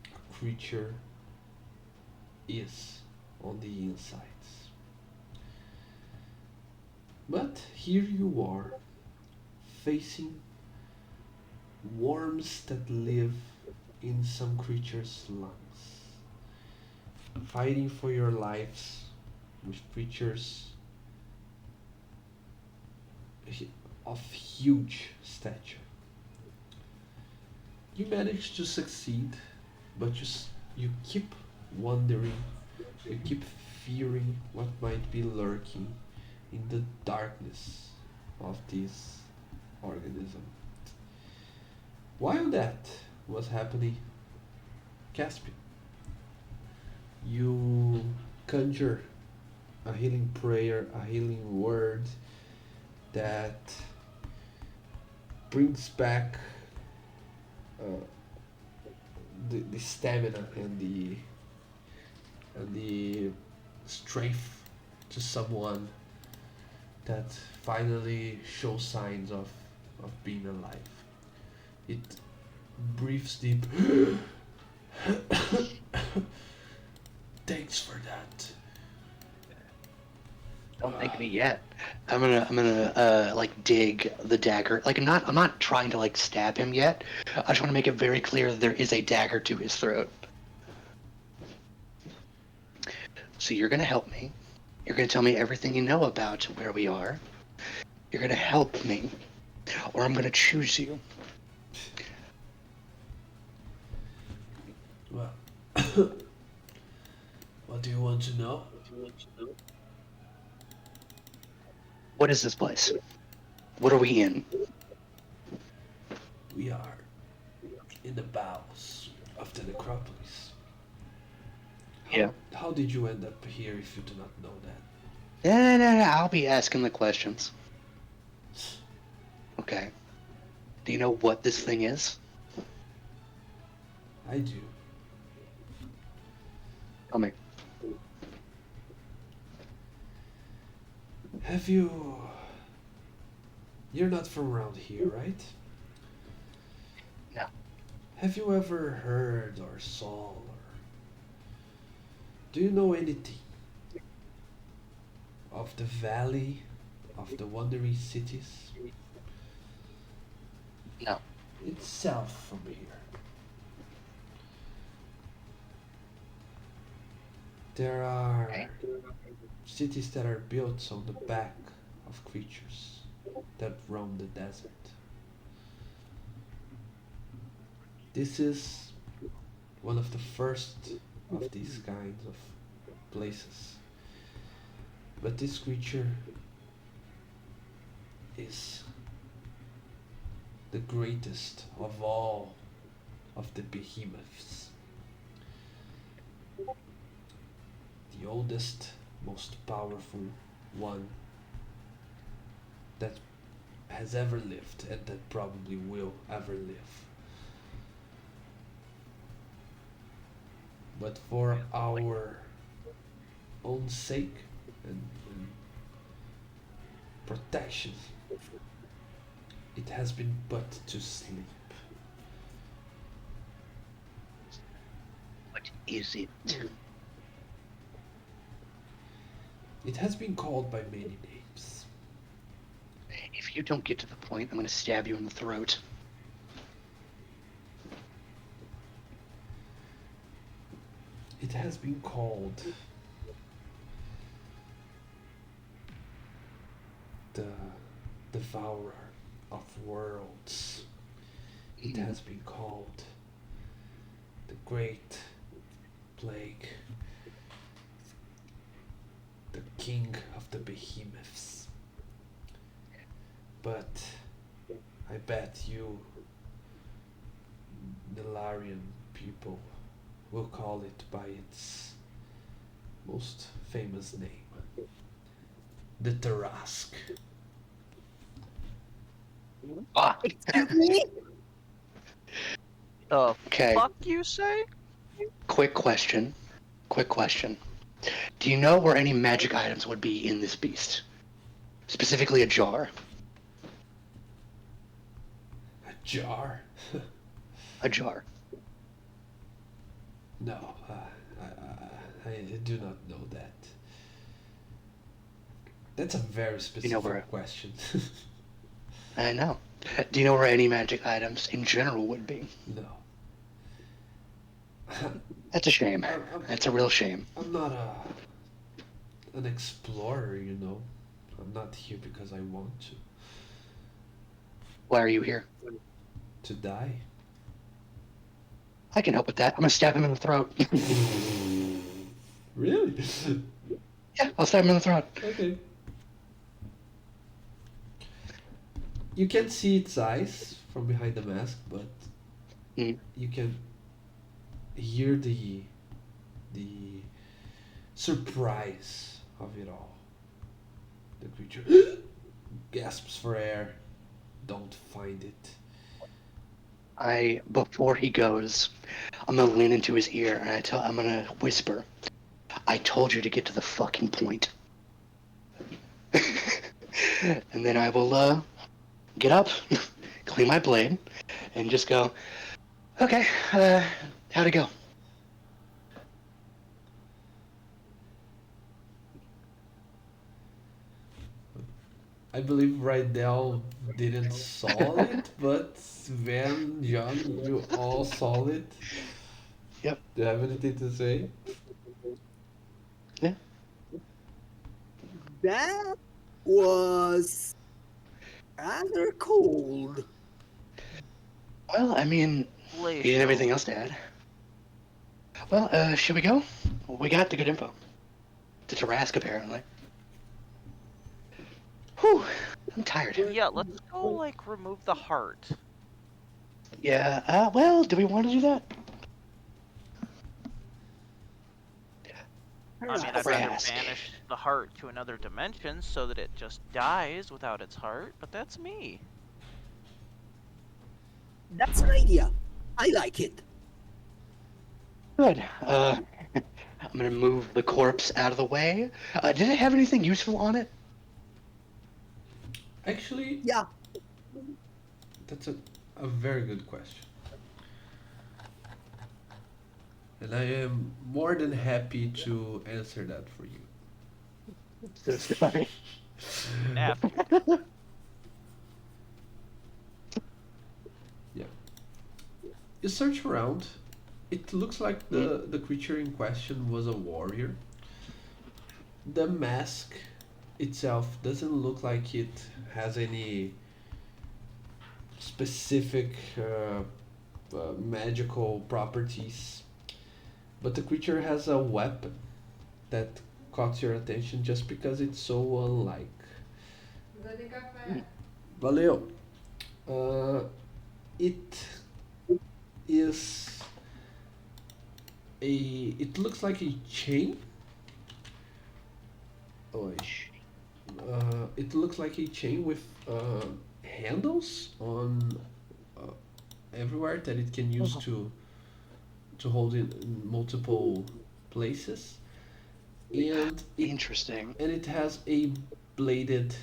a creature is on the insides. But here you are, facing worms that live in some creatures' lungs, fighting for your lives with creatures of huge stature. You manage to succeed, but you keep wondering, you keep fearing what might be lurking in the darkness of this organism. While that was happening, Caspian, you conjure a healing prayer, a healing word that brings back uh, the stamina and the strength to someone that finally shows signs of being alive. It breathes deep. Thanks for that. Don't thank me yet. I'm gonna like dig the dagger. Like I'm not trying to like stab him yet. I just want to make it very clear that there is a dagger to his throat. So you're gonna help me. You're gonna tell me everything you know about where we are. You're gonna help me, or I'm gonna choose you. Well, what do you want to know? What is this place? What are we in? We are in the bowels of the necropolis. Yeah. How did you end up here if you do not know that? No. I'll be asking the questions. Okay. Do you know what this thing is? I do. Tell me. Have you... You're not from around here, right? No. Have you ever heard or saw or... Do you know anything of the Valley of the Wandering Cities? No. It's south from here. There are Okay. cities that are built on the back of creatures that roam the desert. This is one of the first of these kinds of places. But this creature is the greatest of all of the behemoths. The oldest, most powerful one that has ever lived and that probably will ever live. But for our own sake and protection, it has been put to sleep. What is it? It has been called by many names. If you don't get to the point, I'm going to stab you in the throat. It has been called the Devourer of Worlds. It has been called the Great Plague, the King of the Behemoths. But I bet you, Nilarian people, will call it by its most famous name, the Tarask. Ah, Excuse me? The okay. fuck you say? Quick question. Do you know where any magic items would be in this beast? Specifically a jar. A jar? A jar. No, I do not know that. That's a very specific where- question. I know. Do you know where any magic items in general would be? No. That's a shame. That's a real shame. I'm not an explorer, you know. I'm not here because I want Why are you here? to die. I can help with that. I'm going to stab him in the throat. Really? Yeah, I'll stab him in the throat. Okay. You can't see its eyes from behind the mask, but Mm. you can hear the surprise of it all. The creature gasps for air. Don't find it. Before he goes, I'm gonna lean into his ear and I'm gonna whisper, I told you to get to the fucking point. And then I will, get up, clean my blade, and just go, okay, how'd it go? I believe Rydell didn't saw it, but Van, John, you all saw it. Yep. Do you have anything to say? Yeah. That was rather cold. Well, I mean, he had everything Glacial. else to add. Well, should we go? We got the good info. The Tarask, apparently. Whew, I'm tired. Yeah, let's go like remove the heart. Yeah, well, do we want to do that? I mean, I'd rather Tarask. banish the heart to another dimension so that it just dies without its heart, but that's me. That's an idea. I like it. Good. I'm gonna move the corpse out of the way. Did it have anything useful on it? Actually, Yeah. that's a very good question. And I am more than happy to answer that for you. So sorry. Nap. Yeah. You search around. It looks like the creature in question was a warrior. The mask itself doesn't look like it has any specific magical properties, but the creature has a weapon that caught your attention just because it's so unlike. Valeu! Uh, it is a. It looks like a chain. Oh, it looks like a chain with handles on uh, everywhere that it can use to hold it in multiple places, Interesting. and it has a bladed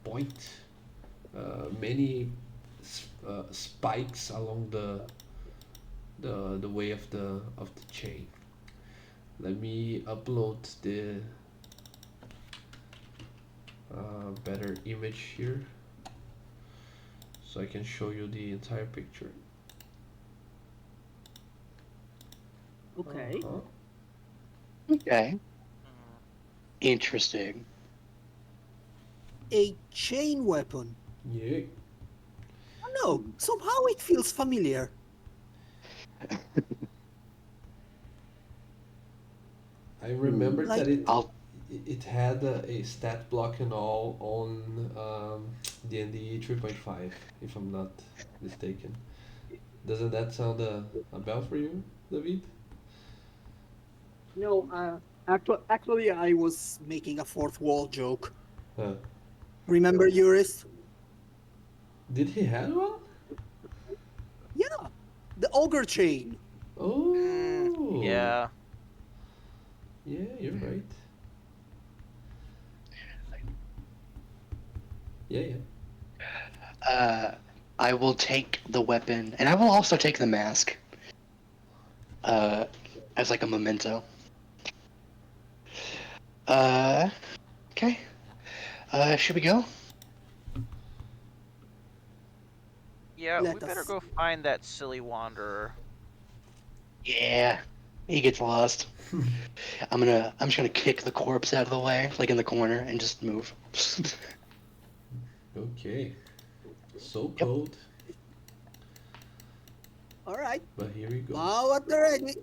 point, many spikes along the way of the chain. Let me upload the better image here so I can show you the entire picture. Okay. Uh-huh. Okay. Mm. Interesting. A chain weapon. Yeah. Oh, no, somehow it feels familiar. I remembered Like, that I'll. it had a stat block and all on D&D 3.5, if I'm not mistaken. Doesn't that sound a bell for you, David? no, actually, I was making a fourth wall joke. Huh. Remember Eurus? Did he have one? Yeah, the ogre chain. Oh, Yeah. yeah, you're right. Yeah, yeah. Uh, I will take the weapon, and I will also take the mask. Uh, as like a memento. Uh, okay. Should we go? Yeah, we Let better us. go find that silly wanderer. Yeah. He gets lost. I'm just gonna kick the corpse out of the way, like in the corner, and just move. Okay. So Yep. cold, All right, but here we go. bow at the ready.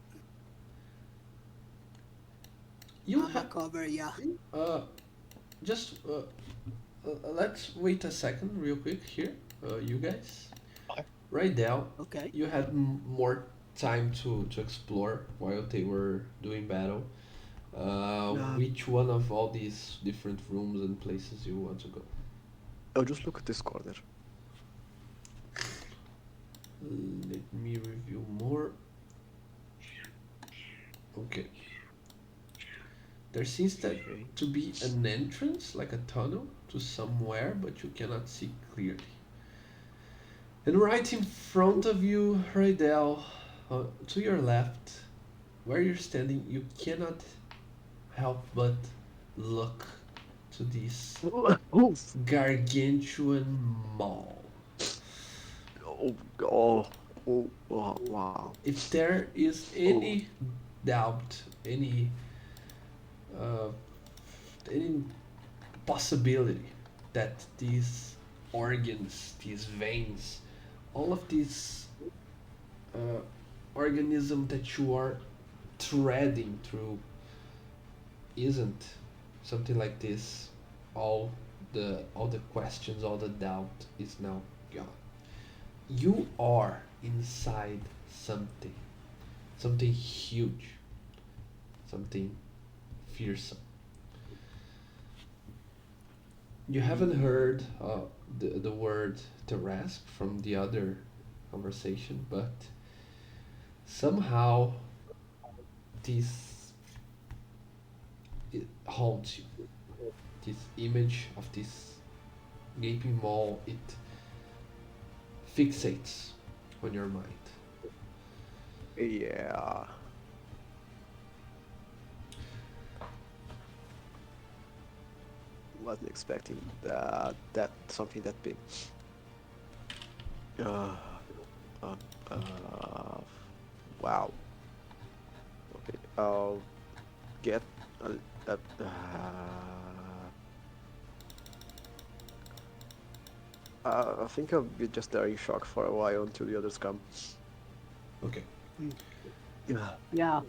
You I'm a have cover, yeah. uh just let's wait a second, real quick here. You guys. Okay. Right now, Okay. you had more time to explore while they were doing battle. Um, Which one of all these different rooms and places you want to go? I'll just look at this corner. Let me review more. Okay. There seems Okay. to be an entrance, like a tunnel, to somewhere, but you cannot see clearly. And right in front of you, Raidel, to your left, where you're standing, you cannot help but look to this Oh, gargantuan maw. oh, oh, wow. If there is Oh, any doubt, uh, any possibility that these organs, these veins, all of these uh, organism that you are treading through isn't something like this, all the questions, all the doubt is now gone. You are inside something, something huge, something fearsome. You haven't heard the word Tarask from the other conversation, but somehow this it haunts you. This image of this gaping maw, it fixates on your mind. Yeah. Wasn't expecting that something that big. Uh, uh, uh, wow. Okay, I'll get a, a, I think I'll be just there in shock for a while until the others come. Okay. Yeah. Yeah.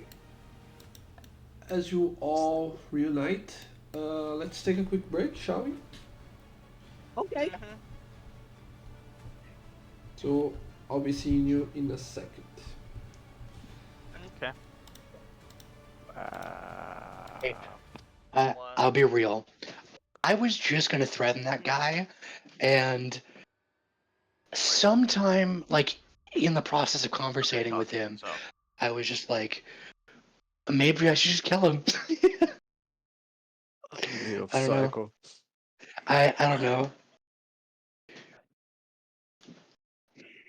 As you all reunite, let's take a quick break, shall we? Okay. Mhm. So I'll be seeing you in a second. Okay. Hey, Uh, I'll be real. I was just gonna threaten that guy, and sometime, like, in the process of conversating with him, So I was just like, maybe I should just kill him. little I don't know. psycho. I don't know.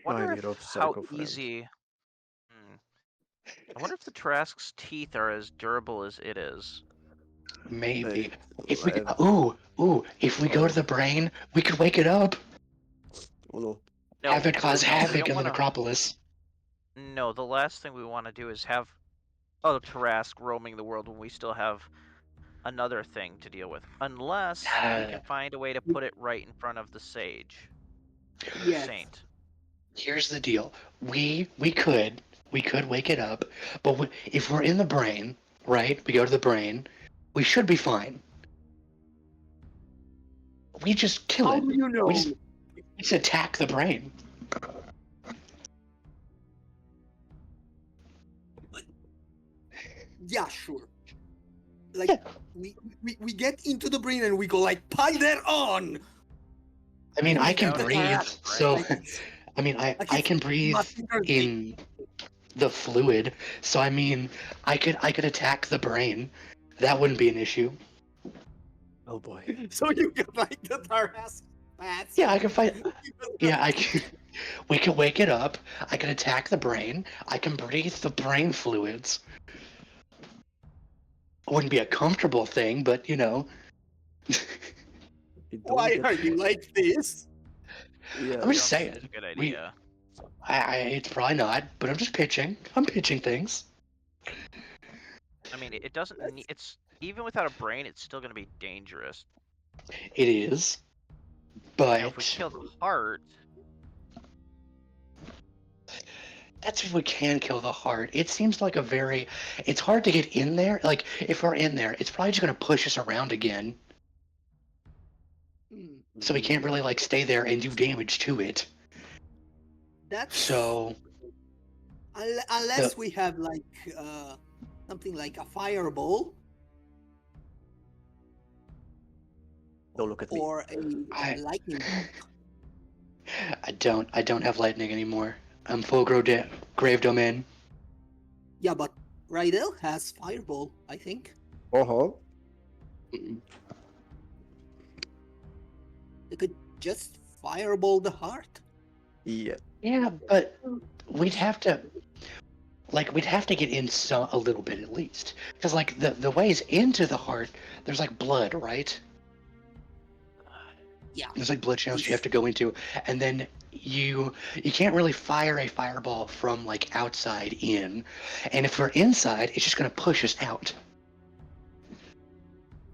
My wonder little if how psycho friend. easy. Hmm, I wonder if the Trask's teeth are as durable as it is. Maybe. Hey, If we I've, if we go to oh, the brain, we could wake it up. oh no. Have No, it cause we havoc don't in the want to. necropolis. No, the last thing we want to do is have other Trask roaming the world when we still have another thing to deal with, unless we Uh, can find a way to put it right in front of the sage, the Yes. saint. Here's the deal. We could wake it up, but if we're in the brain, right? We go to the brain, we should be fine. We just kill How it. do you We know? just attack the brain. Yeah, sure. Yeah. Like we get into the brain and we go like pile there on. I mean, And I we can That would get be breathe, attacked. fast, right? so Like it's I mean, I like I it's can breathe Matinee. in the fluid, so I mean, I could attack the brain. That wouldn't be an issue. Oh boy. So you get like the Taras pass. Yeah, I can fight. Yeah, I can. We can wake it up. I can attack the brain. I can breathe the brain fluids. Wouldn't be a comfortable thing, but you know. You don't Why get are you paid. like this? I'm I just Yes. don't think it's saying. a good We. idea. It's probably not, but I'm just pitching. I'm pitching things. I mean, it doesn't. It's even without a brain, it's still going to be dangerous. It is, Now, if we but kill the heart, that's if we can kill the heart. It seems like a very. It's hard to get in there. Like if we're in there, it's probably just gonna push us around again. Hmm, So we can't really like stay there and do damage to it. That's So the unless we have like something like a fireball Don't look at me. or a I lightning bolt. I don't have lightning anymore. I'm full grave domain. Yeah, but Rydell has fireball, I think. Uh-huh. Mm. They could just fireball the heart. Yeah. Yeah, but we'd have to get in a little bit at least, because like the ways into the heart, there's like blood, right? Yeah. There's like blood channels you have If to go into, and then you can't really fire a fireball from like outside in, and if we're inside, it's just gonna push us out.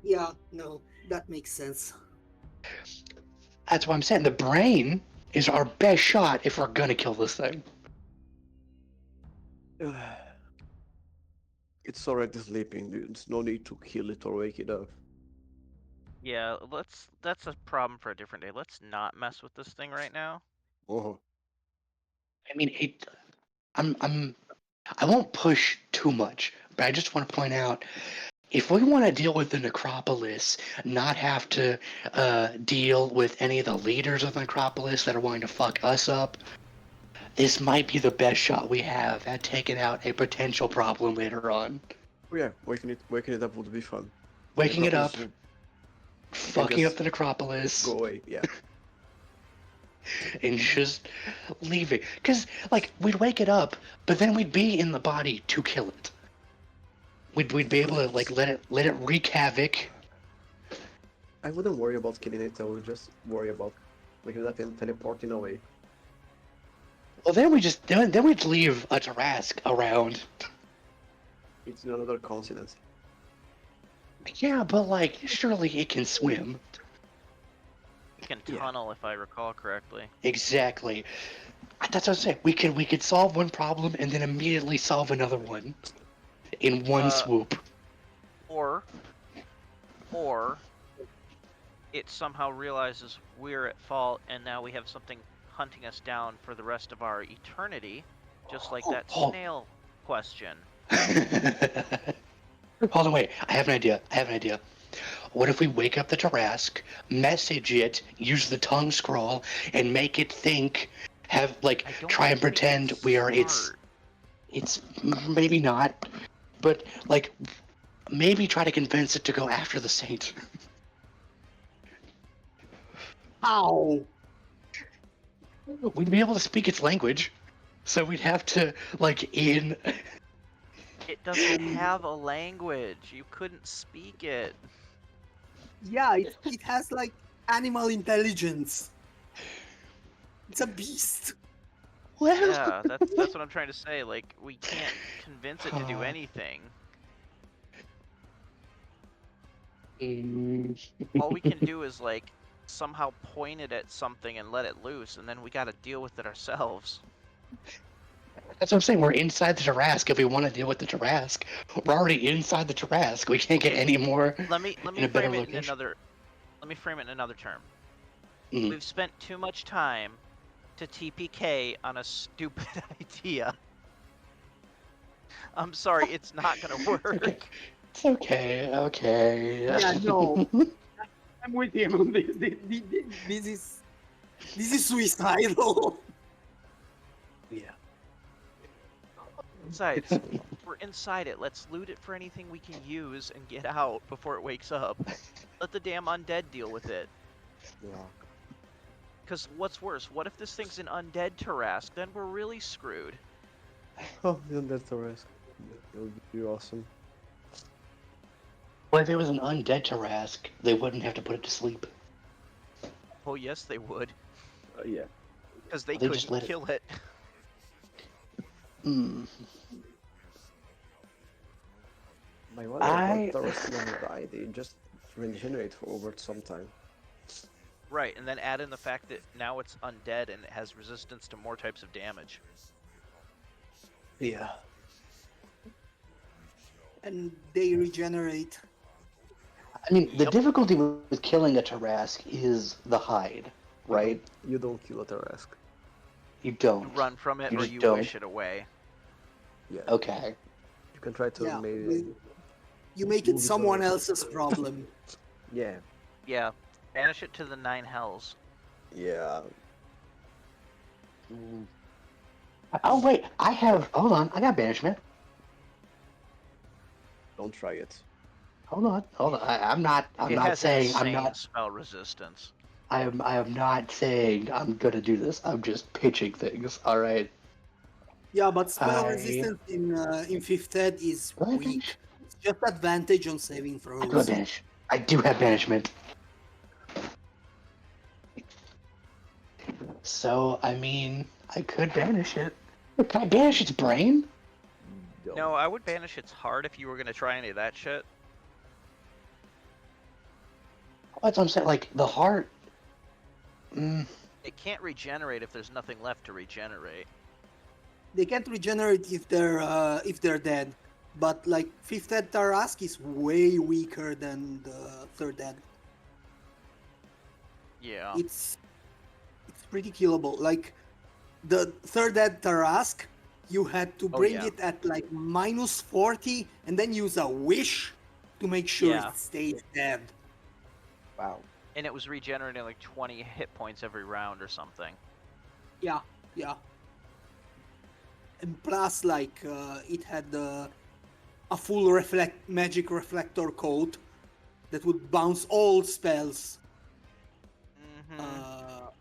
yeah, no, that makes sense. That's why I'm saying the brain is our best shot if we're gonna kill this thing. It's already sleeping, dude. There's no need to kill it or wake it up. Yeah, that's a problem for a different day. Let's not mess with this thing right now. Oh, I mean, I won't push too much, but I just want to point out, if we want to deal with the necropolis, not have to deal with any of the leaders of the necropolis that are wanting to fuck us up, this might be the best shot we have at taking out a potential problem later on. oh yeah, waking it up would be fun. Waking it up, Necropolis fucking up just the necropolis, go away. Yeah. and just leaving. Because, like, we'd wake it up, but then we'd be in the body to kill it. We'd be able to, like, let it wreak havoc. I wouldn't worry about killing it. I would just worry about waking it up and teleporting away. Well, then we'd leave a Tarask around. It's in another continent. Yeah, but like, surely it can swim. We can Yeah. tunnel, if I recall correctly. Exactly. That's what I'm saying. We could solve one problem and then immediately solve another one in one swoop. Or it somehow realizes we're at fault, and now we have something hunting us down for the rest of our eternity, just like that snail question. Hold on, wait. I have an idea. What if we wake up the Tarask, message it, use the tongue scroll, and make it think, try and pretend we are it's maybe not, but like maybe try to convince it to go after the saint. How? We'd be able to speak its language, so we'd have to It doesn't have a language. You couldn't speak it. Yeah, it has like animal intelligence. It's a beast. Well, Yeah, that's what I'm trying to say. Like, we can't convince it to do anything. All we can do is like somehow point it at something and let it loose, and then we got to deal with it ourselves. That's what I'm saying. We're inside the Tarask. If we want to deal with the Tarask, we're already inside the Tarask. We can't get any more. Let me in a better frame it in location. another. Let me frame it in another term. Mm. We've spent too much time to TPK on a stupid idea. I'm sorry, it's not gonna work. It's okay. Yeah, no. I'm with him on this. This is suicidal. Yeah. Besides, we're inside it. Let's loot it for anything we can use and get out before it wakes up. Let the damn undead deal with it. Yeah. Because what's worse, what if this thing's an undead Tarask? Then we're really screwed. Oh, then that's the risk. That would be awesome. Well, if it was an undead Tarask, they wouldn't have to put it to sleep. Oh yes, they would. Yeah. Because they They just couldn't let it- kill it. Hmm. My wonder about the rest never die. They just regenerate for over some time. Right, and then add in the fact that now it's undead and it has resistance to more types of damage. Yeah. And they regenerate. I mean, the Yep. difficulty with killing a Tarask is the hide, right? You don't kill a Tarask. You You don't. run from it You or just you don't. wish it away. Yeah. Okay. You can try to Yeah, maybe. You make it someone else's problem. Yeah. Yeah, banish it to the 9 hells. Yeah. Oh wait, hold on, I got banishment. Don't try it. Hold on. I'm not It has saying insane spell resistance. I am not saying I'm gonna do this. I'm just pitching things. All right. Yeah, but spell I- resistance in 5th ed is What? weak. It's just advantage on saving I do have throws. I do have banishment. So I mean, I could banish it. Can I banish its brain? No, I would banish its heart if you were gonna try any of that shit. That's what I'm saying. Like the heart. It can't regenerate if there's nothing left to regenerate. They can't regenerate if they're dead. But like fifth ed Tarask is way weaker than the third ed. Yeah. It's pretty killable. Like the third ed Tarask, you had to Oh, bring yeah. it at like -40 and then use a wish to make sure Yeah. it stays dead. Wow. And it was regenerating like 20 hit points every round or something. Yeah, yeah. And plus, like, it had a full magic reflector coat that would bounce all spells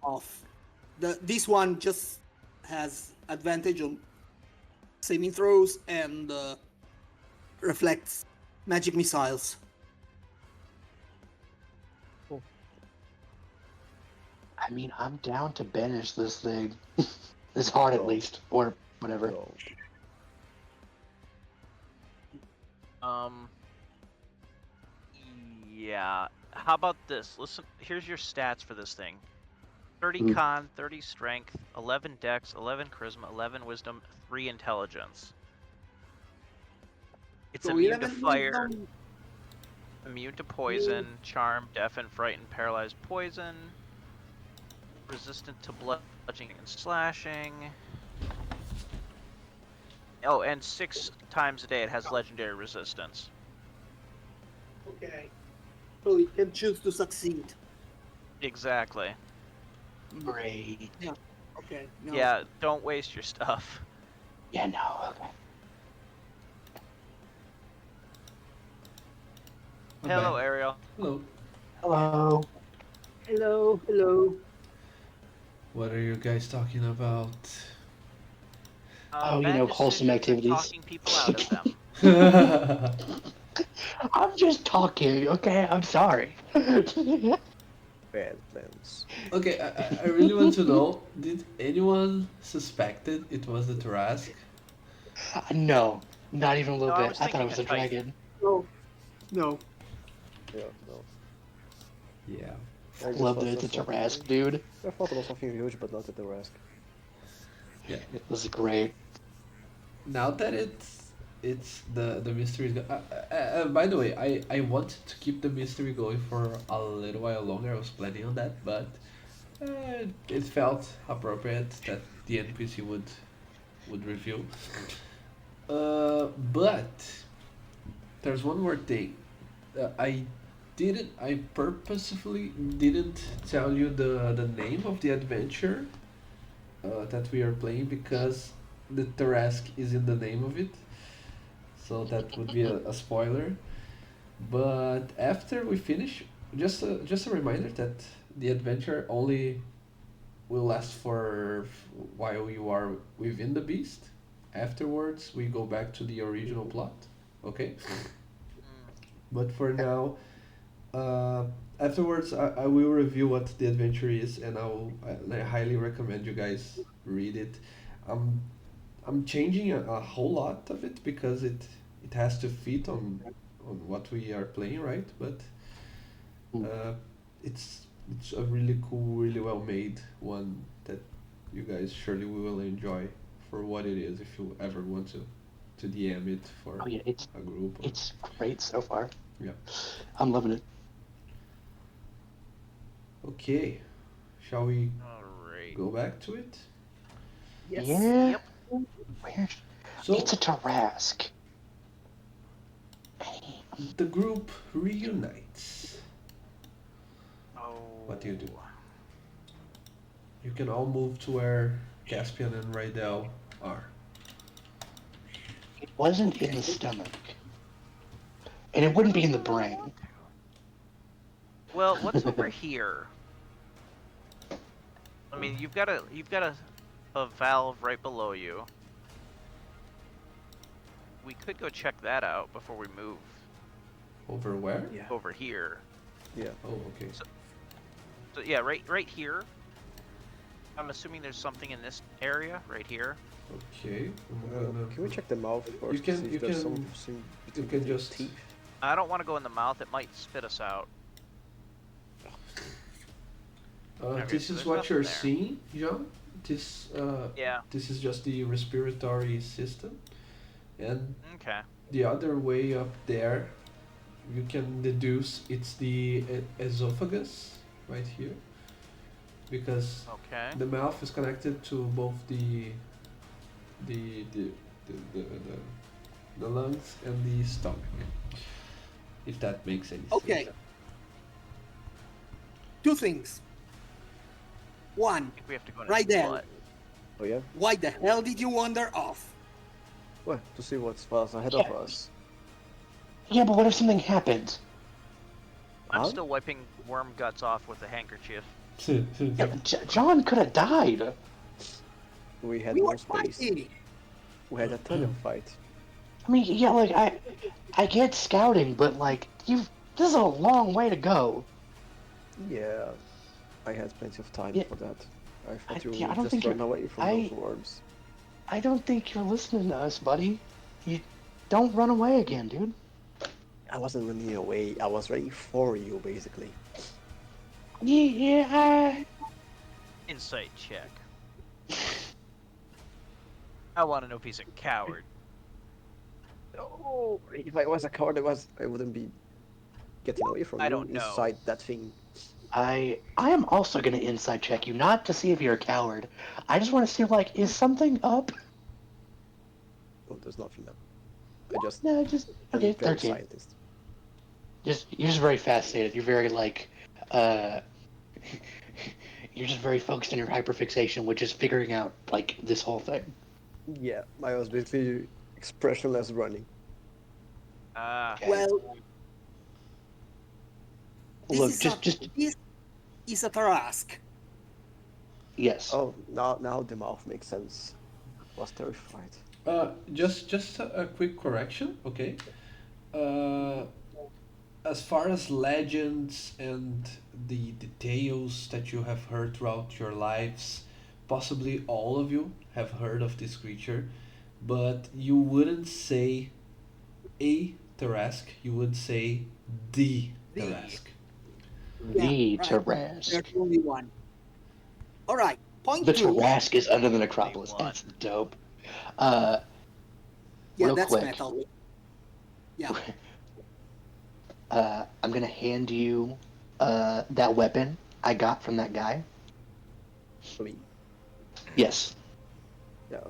off. This one just has advantage on saving throws and reflects magic missiles. I mean, I'm down to banish this thing. This hard at least, or whatever. No. Yeah. How about this? Listen, here's your stats for this thing. 30 Mm. con, 30 strength, 11 dex, 11 charisma, 11 wisdom, 3 intelligence. It's So immune to 11 fire, wisdom. immune to poison, charm, deafen, frighten, paralyze, poison, resistant to bludgeoning and slashing. Oh, and 6 times a day it has legendary resistance. Okay. So it can choose to succeed. Exactly. Great. Okay. No. Yeah, don't waste your stuff. Yeah, no, okay. I'm Hello, back. Ariel. Hello. Hello. Hello. Hello. What are you guys talking about? Oh, you Bad know, wholesome decisions and activities. talking people out of them. I'm just talking, okay? I'm sorry. Bad plans. Okay, I really want to know, did anyone suspected it was the Tarask? No, not even a little No, I bit. was I thought it thinking was a a Titan. dragon. No. No. Yeah, no. Yeah. I just Love thought that it's a something- Tarask, dude. I thought it was something huge, but not at the Rask. Yeah. It was great. Now that it's the mystery is by the way, I wanted to keep the mystery going for a little while longer. I was planning on that, but it felt appropriate that the NPC would reveal. But there's one more thing. I purposefully didn't tell you the name of the adventure that we are playing because the Tarask is in the name of it. So that would be a spoiler. But after we finish, just a reminder that the adventure only will last for while you are within the beast. Afterwards, we go back to the original plot. Okay. But for now, afterwards I will review what the adventure is, and I highly recommend you guys read it. I'm I'm changing a whole lot of it because it has to fit on what we are playing, right? But uh, it's a really cool, really well made one that you guys surely will enjoy for what it is if you ever want to DM it for Oh yeah, a group. Or, it's great so far. yeah. I'm loving it. Okay, shall we Alright. go back to it? Yes. Yeah. Yep. Where's So it's a Tarask. the group reunites. Oh. What do you do? You can all move to where Caspian and Rydell are. It wasn't in the stomach. And it wouldn't be in the brain. Well, what's over here? I mean, you've got a valve right below you. We could go check that out before we move Over where? Yeah. over here. Yeah. Oh, okay. So yeah, right here. I'm assuming there's something in this area right here. Okay. I'm gonna- Can we check the mouth first? You can- to see you if there's can- something you between can the just- teeth. I don't want to go in the mouth. It might spit us out. Okay, This so is there's what nothing you're there. seeing, John. This Yeah. this is just the respiratory system, and Okay. the other way up there, you can deduce it's the esophagus right here, because Okay. the mouth is connected to both the the the, the, the, the lungs and the stomach. If that makes any sense. Okay. Two things. One, I think we have to go in right his there. butt. Oh yeah? Why the hell did you wander off? Well, to see what's fast ahead of us. Yeah, but what if something happens? I'm Huh? still wiping worm guts off with a handkerchief. Yeah, John could have died. We had We no were space. fighting. We had a tunnel fight. I mean, yeah, like I get scouting, but like this is a long way to go. Yeah, I had plenty of time Yeah, for that. I thought you yeah, I would don't just think you're. run away from those I worms. I don't think you're listening to us, buddy. You don't run away again, dude. I wasn't running away, I was running for you, basically. Yeah. Insight check. I want to know if he's a coward. Oh, if I was a coward, I wouldn't be getting away from I you don't know. inside that thing. I am also gonna inside check you, not to see if you're a coward. I just want to see like, is something up? Oh, there's nothing up. I just No, just am okay. very 13. scientist. You're just very fascinated. You're very like, uh, you're just very focused on your hyperfixation, which is figuring out like this whole thing. Yeah, I was basically expressionless running. Ah. Okay. Well, this Look, is just this is a task. yes. Oh, now the mouth makes sense. Was terrified. Just a quick correction, okay? Uh, as far as legends and the tales that you have heard throughout your lives, possibly all of you have heard of this creature, but you wouldn't say a Tarrasque, you would say the The. Tarrasque. Yeah, The right. Tarrasque. There's only one. All right. Point The two. Tarrasque is under the necropolis. One. That's dope. Uh, Yeah, real that's quick. metal. Yeah. I'm gonna hand you that weapon I got from that guy. For me. Yes. Yeah.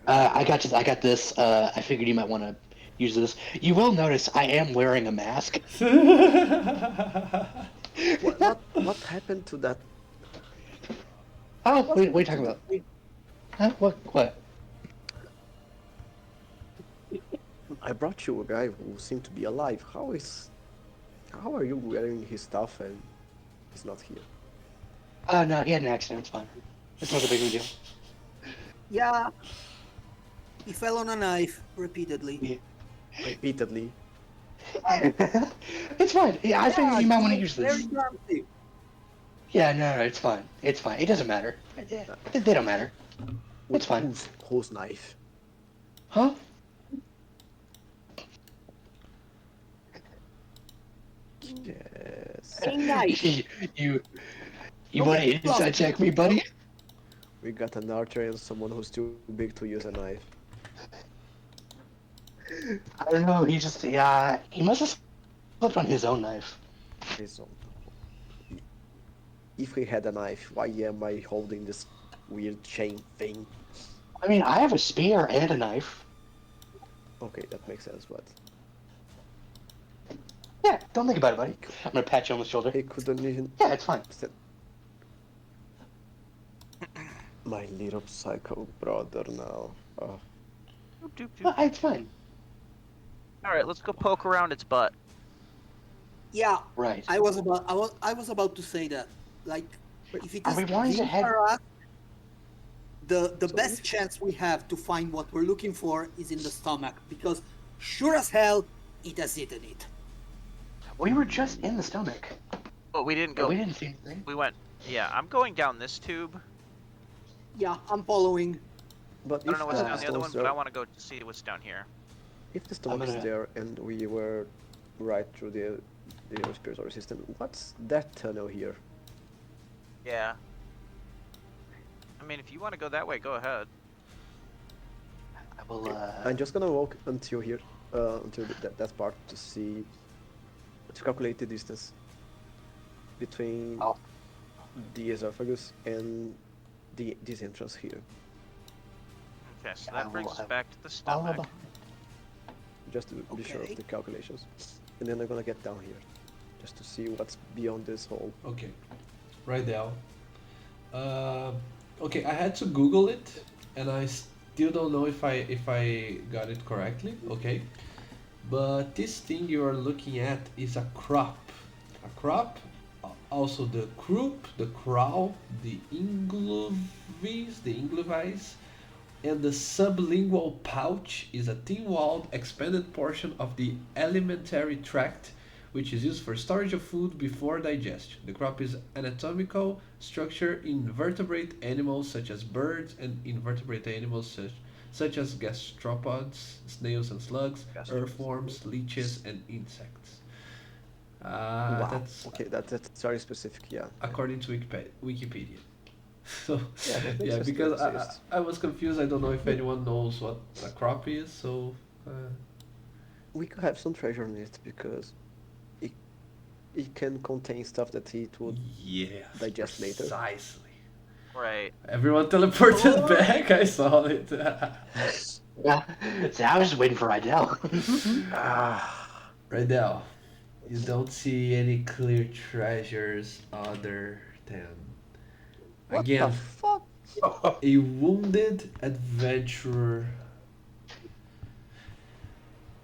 I got this. I figured you might want to use this. You will notice I am wearing a mask. What happened to that? Oh, What what are you happened to talking that? about? Huh? What? I brought you a guy who seemed to be alive. How are you wearing his stuff and he's not here? No, he had an accident. It's fine. It's not a big deal. Yeah. He fell on a knife repeatedly. Yeah. Repeatedly. It's fine. Yeah, I figured you might want to use Very this. clumsy. Yeah, no, it's fine. It's fine. It doesn't matter. They don't matter. It's fine. Whose knife? Huh? Yes. A knife. you Don't want to get lost. inside check me, buddy? We got an archer and someone who's too big to use a knife. I don't know. He just he must have slipped on his own knife. His own. If he had a knife, why am I holding this weird chain thing? I mean, I have a spear and a knife. Okay, that makes sense, but Yeah, don't think about it, buddy. I'm gonna pat you on the shoulder. he couldn't even. Yeah, it's fine. My little psycho brother now. Oh. Doop, doop, doop. Well, it's fine. All right, let's go poke around its butt. Yeah. Right. I was about to say that. Like, if it Are is we wanting to head- Zintara, the best chance we have to find what we're looking for is in the stomach, because sure as hell it has eaten it. We were just in the stomach. But we didn't But go. we didn't see anything. We went. Yeah, I'm going down this tube. Yeah, I'm following. But I don't know what's the down the other one, stomach's but I there, want to go see what's down here. if the stomach is gonna- there and we were right through the respiratory system, what's that tunnel here? Yeah. I mean, if you want to go that way, go ahead. I will. I'm just gonna walk until here, until that part to calculate the distance between Oh, the esophagus and this entrance here, Okay, so I that brings us will back to the follow stomach. behind. just to be sure Okay. of the calculations. And then I'm gonna get down here, just to see what's beyond this hole. Okay, right now. Okay, I had to Google it, and I still don't know if I got it correctly. Okay, but this thing you are looking at is a crop. A crop, also the croup, the crow, the inglovis, and the sublingual pouch is a thin-walled, expanded portion of the alimentary tract which is used for storage of food before digestion. The crop is anatomical structure in vertebrate animals such as birds and invertebrate animals such as gastropods, snails and slugs, earthworms, leeches, and insects. Wow. That's Okay, that's very specific. Yeah. according to Wikipedia. So, Yeah, that makes yeah, sense to because exist. I was confused. I don't know if anyone knows what a crop is. So, We could have some treasure in it because it it can contain stuff that it would yes, digest later. precisely. Right. Everyone teleported Oh. back. I saw it. Yeah. See, I was just waiting for Idell. Ah, Right now, you don't see any clear treasures other than what the again fuck? a wounded adventurer.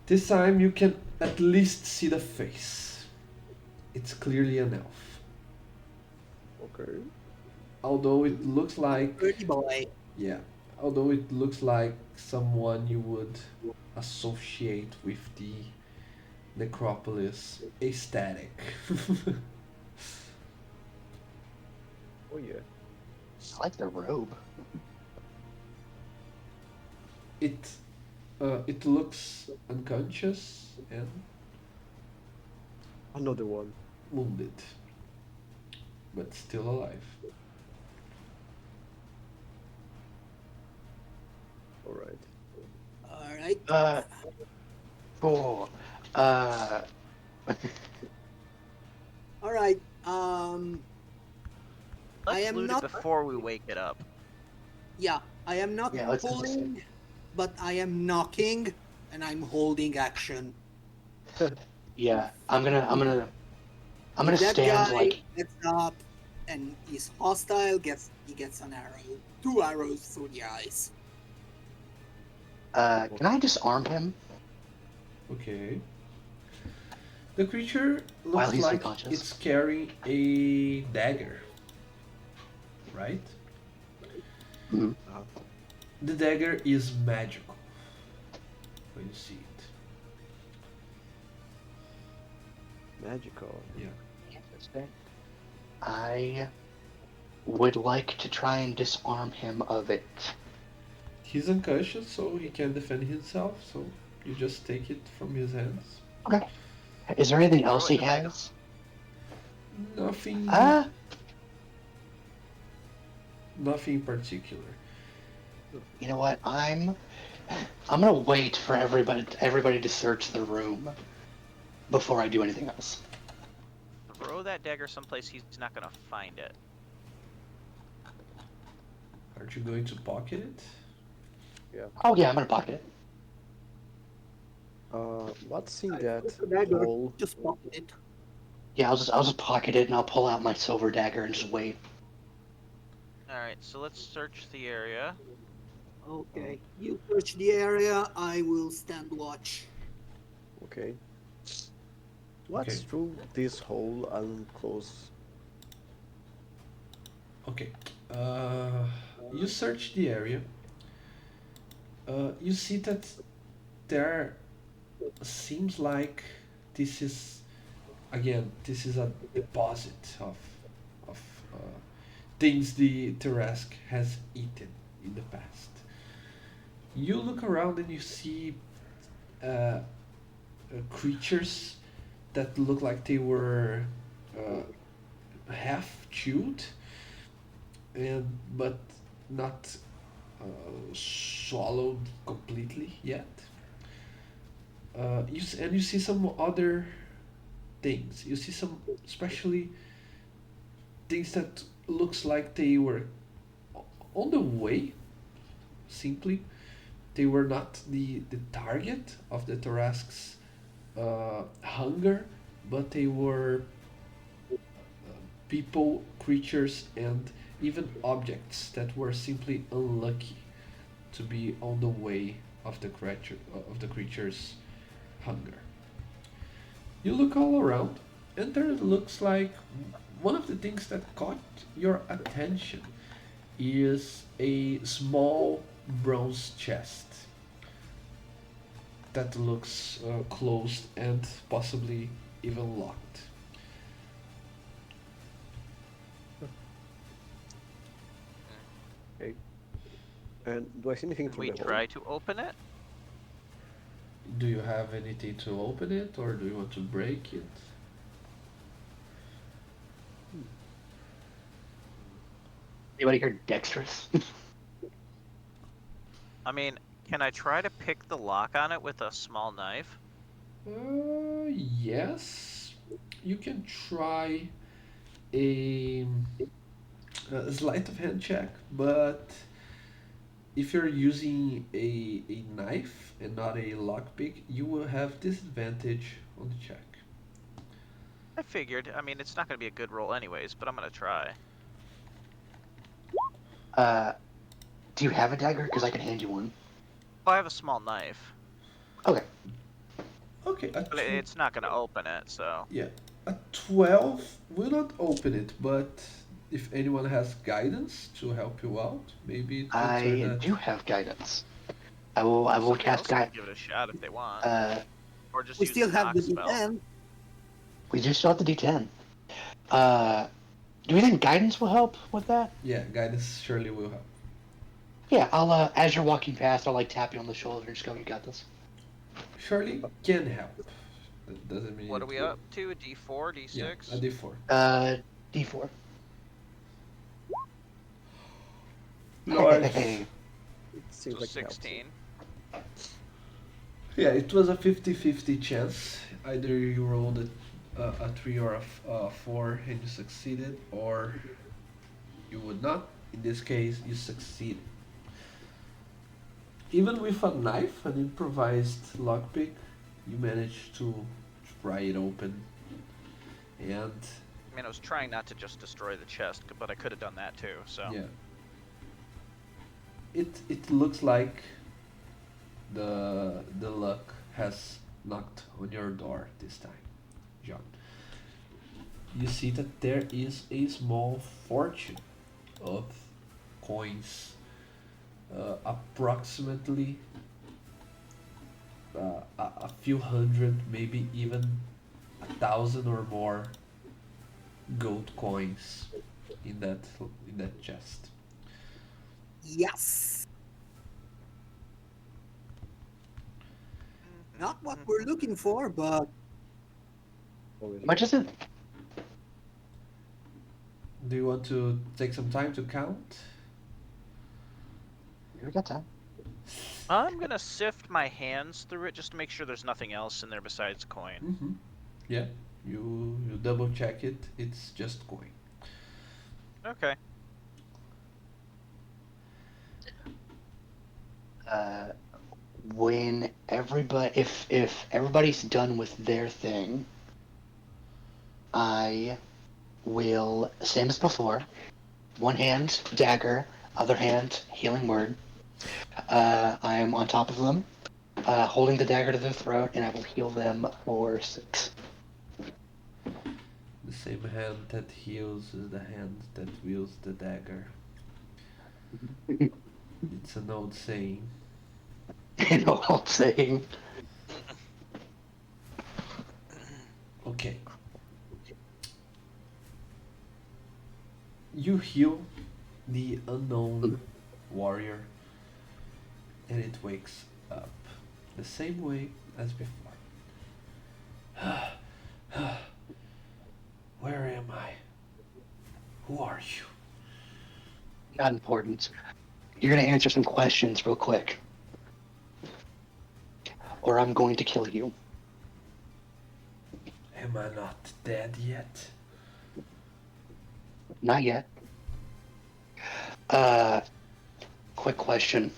This time you can at least see the face. It's clearly an elf. Okay. Although it looks like, Pretty boy. yeah, although it looks like someone you would associate with the necropolis aesthetic. Oh yeah. I like the robe. it it looks unconscious and Another one. wounded, but still alive. All right. All right. Cool. Uh, All right. Let's I am loot not- it before we wake it up. Yeah, I am not Yeah, let's do pulling, but I am knocking, and I'm holding action. yeah, I'm gonna If that stand guy like. gets up and is hostile, he gets an arrow. 2 arrows through the eyes. Can I disarm him? Okay. The creature While looks he's like unconscious. it's carrying a dagger, right? Mhm. The dagger is magical when you see it. Magical. Yeah. Interesting. I would like to try and disarm him of it. He's unconscious, so he can defend himself. So you just take it from his hands. Okay. Is there anything else he Throw it in the bag. has? Nothing. Nothing in particular. You know what? I'm gonna wait for everybody to search the room before I do anything else. Throw that dagger someplace he's not gonna find it. Aren't you going to pocket it? Oh yeah, I'm gonna pocket it. What's in that Dagger. hole? Just pocket it. Yeah, I'll just pocket it and I'll pull out my silver dagger and just wait. Alright, so let's search the area. Okay. You search the area. I will stand watch. Okay. What's Okay. through this hole and close? Okay. You search the area. You see that there seems like this is this is a deposit of things the Tarask has eaten in the past. You look around and you see creatures that look like they were half chewed, but not swallowed completely yet. And you see some other things. You see some, especially things that looks like they were on the way. Simply, they were not the target of the Tarrasque's hunger, but they were people, creatures, and even objects that were simply unlucky to be on the way of the creature's hunger. You look all around, and there looks like one of the things that caught your attention is a small bronze chest that looks closed and possibly even locked. Okay. And do I see anything Can through we the hole? try to open it? Do you have anything to open it, or do you want to break it? Anybody here dexterous? I mean, can I try to pick the lock on it with a small knife? Yes. You can try a, a sleight of hand check, but if you're using a knife and not a lockpick, you will have disadvantage on the check. I figured. I mean, it's not going to be a good roll anyways, but I'm going to try. Uh, do you have a dagger? Because I can hand you one. Oh, I have a small knife, Okay. Okay, but it's not going to open it, so. yeah, a 12 will not open it, but if anyone has guidance to help you out, maybe it will turn I that. do have guidance. I will Somebody cast else can guide. give it a shot if they want. Uh, Or just We use the still have knock the spell. D10. we just got the D10. Uh, do you think guidance will help with that? Yeah, guidance surely will help. Yeah, I'll as you're walking past, I'll like tap you on the shoulder and just go, "You got this." Surely can help. That doesn't mean What are it we will. up to? A D4, Yeah, a D6? d4. Uh, D4. Nice. It seems So like it helps. 16. Yeah, it was a 50-50 chance. Either you rolled a 3 or a 4 and you succeeded, or you would not. In this case, you succeeded. Even with a knife, an improvised lockpick, you managed to pry it open. And I mean, I was trying not to just destroy the chest, but I could have done that too, so. yeah, it looks like the luck has knocked on your door this time, John. You see that there is a small fortune of coins, approximately a few hundred, maybe even 1,000 or more gold coins in that chest. Yes. Not what we're looking for, but Always How much is it? Do you want to take some time to count? We got time. I'm gonna sift my hands through it just to make sure there's nothing else in there besides coin. Mm-hmm. Yeah, you double check it. It's just coin. Okay. Uh, when everybody, if everybody's done with their thing, I will, same as before, one hand dagger, other hand healing word. I am on top of them, holding the dagger to their throat, and I will heal them for 6. The same hand that heals is the hand that wields the dagger. It's an old saying. You know what I'm saying? Okay. You heal the unknown warrior, and it wakes up the same way as before. Where am I? Who are you? Not important. You're gonna answer some questions real quick, or I'm going to kill you. Am I not dead yet? Not yet. Quick question.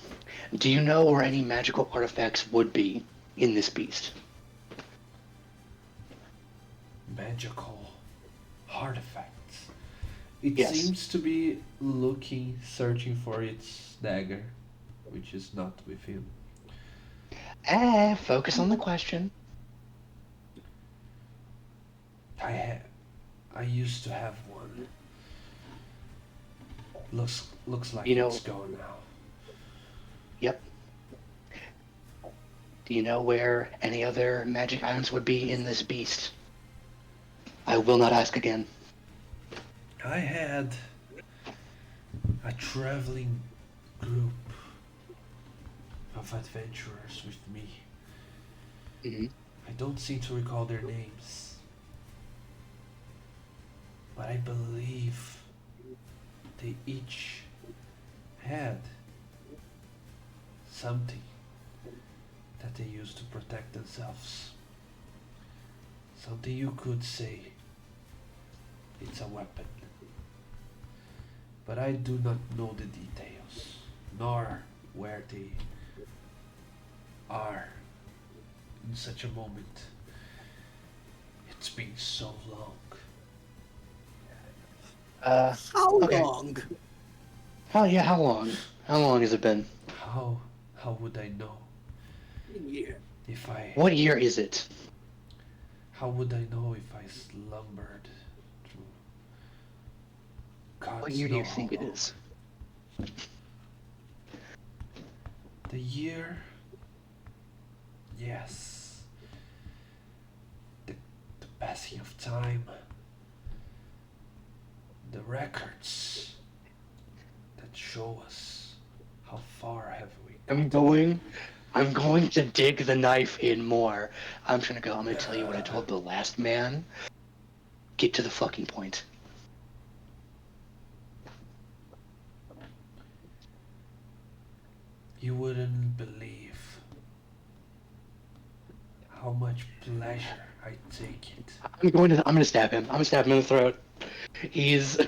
Do you know where any magical artifacts would be in this beast? Magical artifacts. It Yes. seems to be looking, searching for its dagger, which is not with him. Focus on the question. I used to have one. Looks like You know, it's gone now. yep. Do you know where any other magic items would be in this beast? I will not ask again. I had a traveling group of adventurers with me. Mm-hmm. I don't seem to recall their names, but I believe they each had something that they used to protect themselves. Something you could say it's a weapon. But I do not know the details, nor where they are in such a moment. It's been so long. How Okay. long? Yeah, how long? How long has it been? How would I know Yeah. if I What year is it? how would I know if I slumbered through What gods year do know you how think it long? is? The year, yes. The passing of time, the records that show us how far have we I'm gotten. going to dig the knife in more. I'm gonna tell you what I told the last man. Get to the fucking point. You wouldn't believe how much pleasure I take it. I'm gonna stab him. I'm gonna stab him in the throat. He's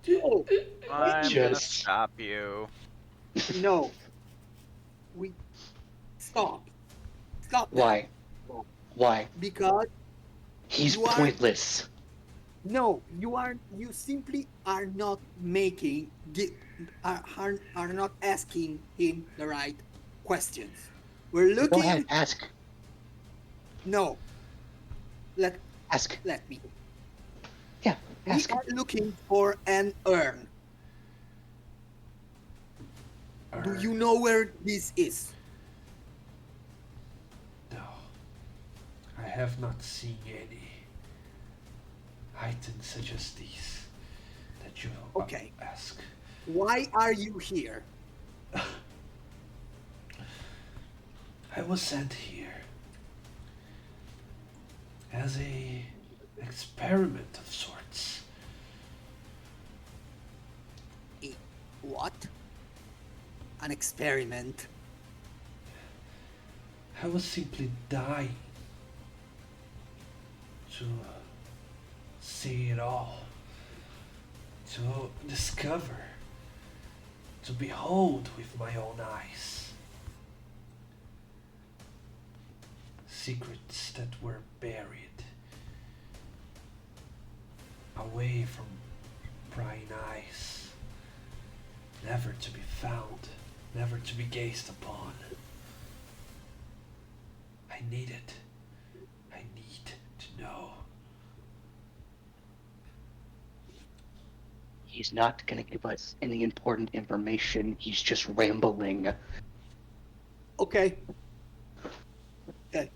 Oh, I'm wait. gonna just stop you. No. We stop. Stop that. why? Why? Because He's you are pointless. no, you simply are not making are not asking him the right questions. We're Go ahead, looking ask. no, let Ask. let me. Yeah, We ask. are looking for an urn. Do Or you know where this is? no, I have not seen any items such as these that you Okay. ask. Why are you here? I was sent here as a experiment of sorts. What? An experiment. I was simply dying to see it all, to discover, to behold with my own eyes secrets that were buried away from prying eyes, never to be found, never to be gazed upon. I need it. I need to know. He's not gonna give us any important information. He's just rambling. Okay. Okay.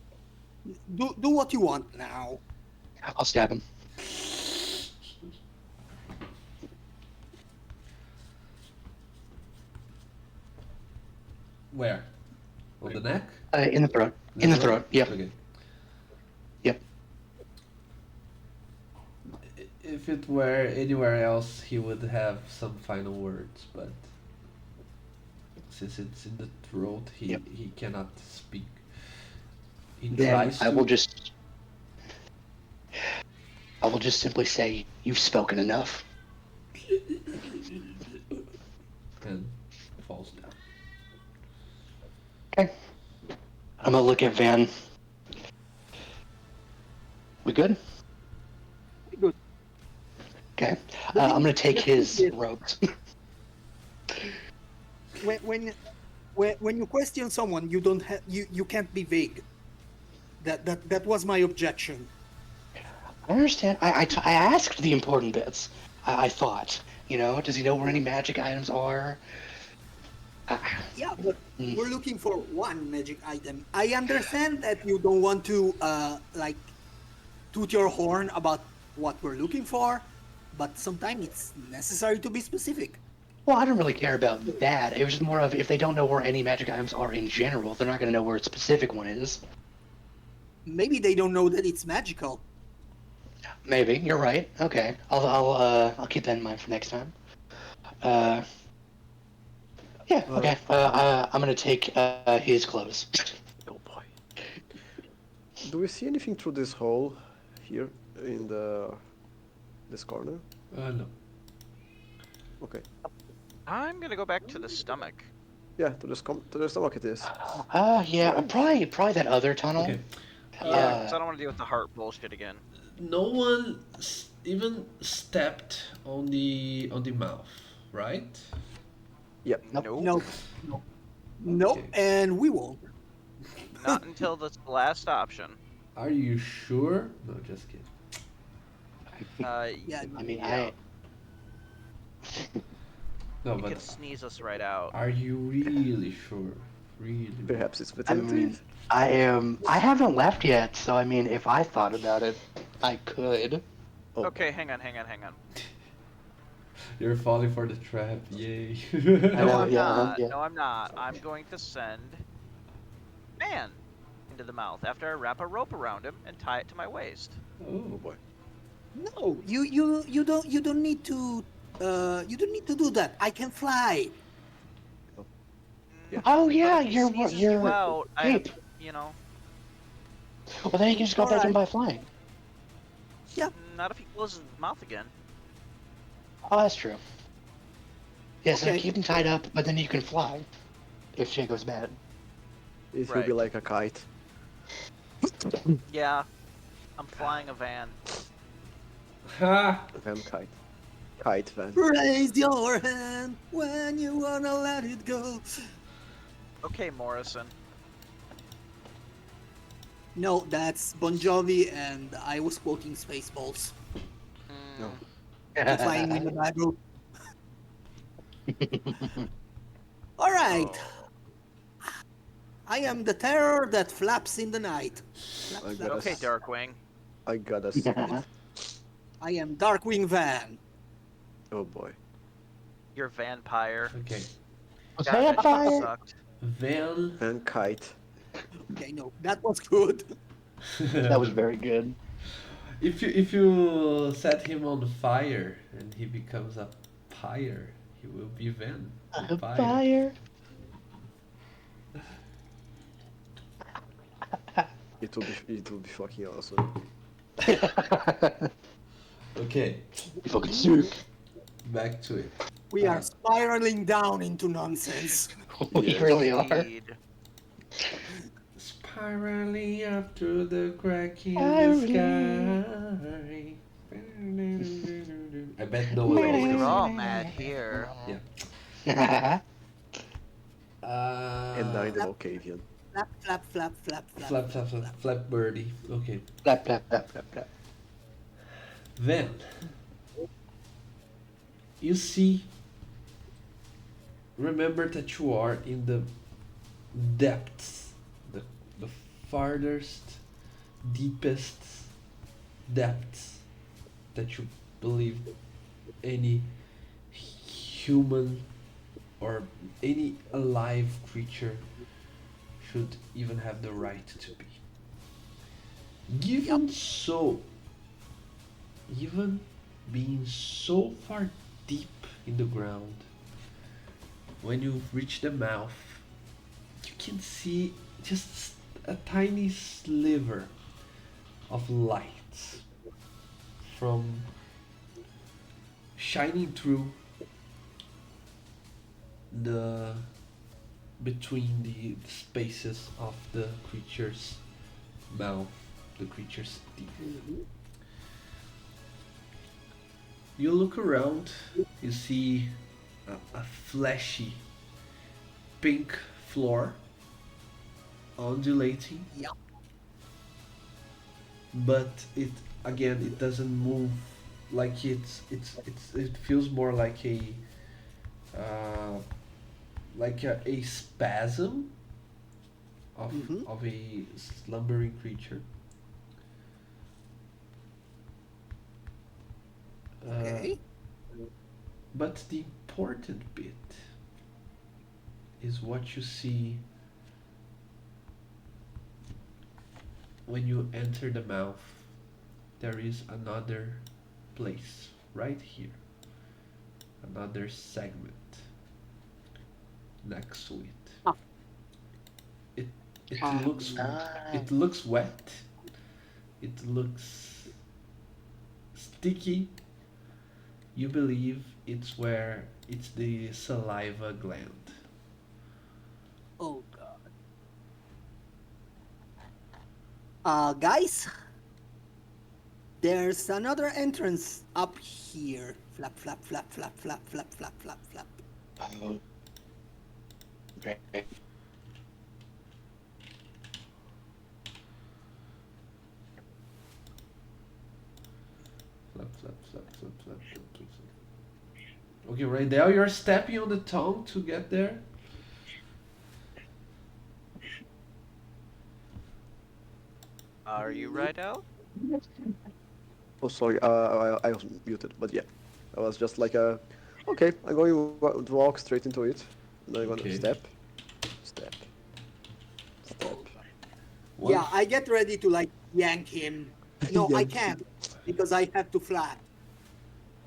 Do what you want now. I'll stab him. Where? On the neck? In the throat. In the throat. Yep. Okay. Yep. If it were anywhere else, he would have some final words, but since it's in the throat, Yep. he cannot speak. He Then tries I to. will just simply say, "You've spoken enough." And falls down. Okay. I'm gonna look at Van. We good? Good. Okay. The thing I'm gonna is- take the thing his is, ropes. when you question someone, you don't have you can't be vague. That was my objection. I understand. I asked the important bits. I thought, does he know where any magic items are? Yeah, but Mm. we're looking for one magic item. I understand that you don't want to like toot your horn about what we're looking for, but sometimes it's necessary to be specific. Well, I don't really care about that. It was just more of if they don't know where any magic items are in general, they're not gonna know where a specific one is. Maybe they don't know that it's magical. Maybe you're right. Okay, I'll keep that in mind for next time. Uh, yeah. Okay. I'm gonna take his clothes. Oh boy. Do we see anything through this hole here in this corner? No. Okay. I'm gonna go back to the stomach. Yeah, to the stomach it is. Yeah. Probably that other tunnel. Okay. Yeah, because I don't want to deal with the heart bullshit again. No one even stepped on the mouth, right? Yep. Nope. No, no, Okay. and we won't. Not until the last option. Are you sure? No, just kidding. Yeah, I mean, yeah. No, You but can sneeze us right out. are you really sure? Really? Perhaps it's I within mean, teeth. I haven't left yet, so I mean, if I thought about it, I could. Oh, Okay, hang on. You're falling for the trap, yay. I No, know, I'm yeah, not. yeah. No, I'm not. I'm going to send Van into the mouth after I wrap a rope around him and tie it to my waist. oh Oh, boy. no, you don't need to do that. I can fly. Yeah. Oh yeah, But if he sneezes you out, I have, ape. you know, Well, then you can just go back in Alright. by flying. not if he closes his mouth again. Oh, that's true. Yeah, so Okay. keep him tied up, but then you can fly if shit goes bad. It will be Right. like a kite. Yeah, I'm flying a van. ha! Van kite. Kite van. Raise your hand when you wanna let it go. Okay, Morrison. No, that's Bon Jovi, and I was quoting Spaceballs. No. Flying in the Bible. All right. Oh. I am the terror that flaps in the night. Flap, I flap. got Okay, s- Darkwing. I gotta see it. I am Darkwing Van. Oh boy. You're vampire. Okay. God, that shit Vampire. sucked. Van. Van kite. Okay, no, that was good. That was very good. If you set him on fire and he becomes a pyre, he will be Van. A Fire. fire. It will be fucking awesome. Okay, You fucking sick. back to it. We are spiraling down into nonsense. We Yes. really are. Indeed. Spiraling up to the crack in Spiraling. the sky. I bet no one Oh, knows you're this. all mad here. And now in the Volcavian. Flap, flap, flap, flap, flap. Flap, flap, flap, flap birdie. Okay. Flap, flap, flap, flap, flap. Then you see, remember that you are in the depths, the farthest, deepest depths that you believe any human or any alive creature should even have the right to be. Even being so far deep in the ground, when you reach the mouth, you can see just a tiny sliver of light from shining through the between the spaces of the creature's mouth, the creature's teeth. Mhm. You look around, you see a fleshy pink floor undulating, Yeah. but it doesn't move like it feels more uh, like a spasm Mm-hmm. of a slumbering creature. Uh, Okay. but the important bit is what you see when you enter the mouth. There is another place right here, another segment next to it. Ah. It it Um, looks Ah, it looks wet. It looks sticky. You believe it's the saliva gland. oh god. Guys, there's another entrance up here. Flap, flap, flap, flap, flap, flap, flap, flap, flap. oh, great. Flap, flap, flap, flap, flap, flap, flap, flap. Okay, right now you're stepping on the tongue to get there. Are you right, Al? Oh, sorry, I was muted, but yeah. I was just like, okay, I'm going to walk straight into it. And I'm gonna Okay. step, step, step. One Yeah, I get ready to like yank him. No, I Yank him. can't because I have to flap.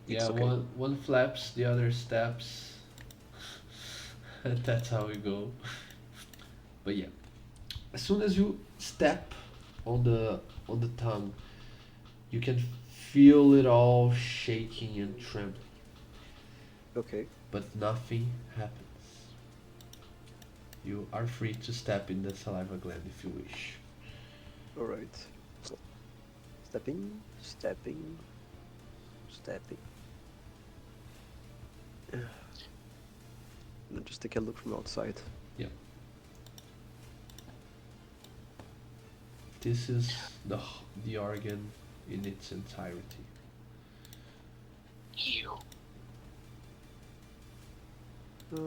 Yeah, It's okay. one flaps, the other steps. And that's how we go. But yeah, as soon as you step on the tongue, you can feel it all shaking and trembling, Okay. but nothing happens. You are free to step in the saliva gland if you wish. Alright. So, stepping, stepping, stepping. And just take a look from outside. Yeah. This is the organ in its entirety. You. Uh,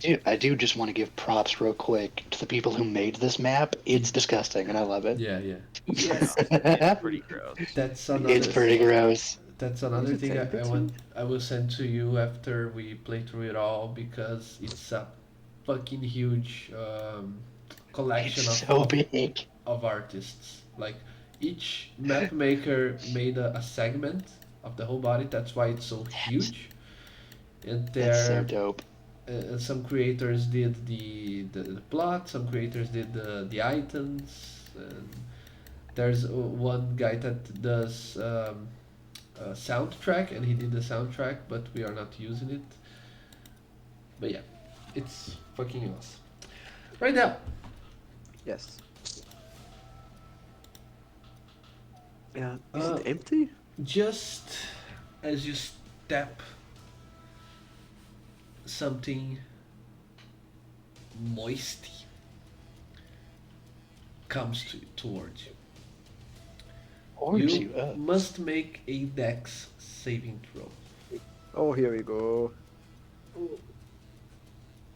Yeah, I do just want to give props real quick to the people who made this map. It's disgusting, and I love it. Yeah, yeah. Yes. It's pretty gross. That's It's another pretty gross. That's is another it thing empty? I will send to you after we play through it all because it's a fucking huge collection It's so big. of artists. Like each map maker made a segment of the whole body. That's why it's so huge. And That's so there, dope. some creators did the plot. Some creators did the items. And there's one guy that does. Soundtrack, and he did the soundtrack, but we are not using it. But yeah, it's fucking awesome. Right now, Yes. Yeah. Is uh, it empty? just as you step, something moisty comes towards you. Orbs You you up. must make a dex saving throw. Oh, here we go.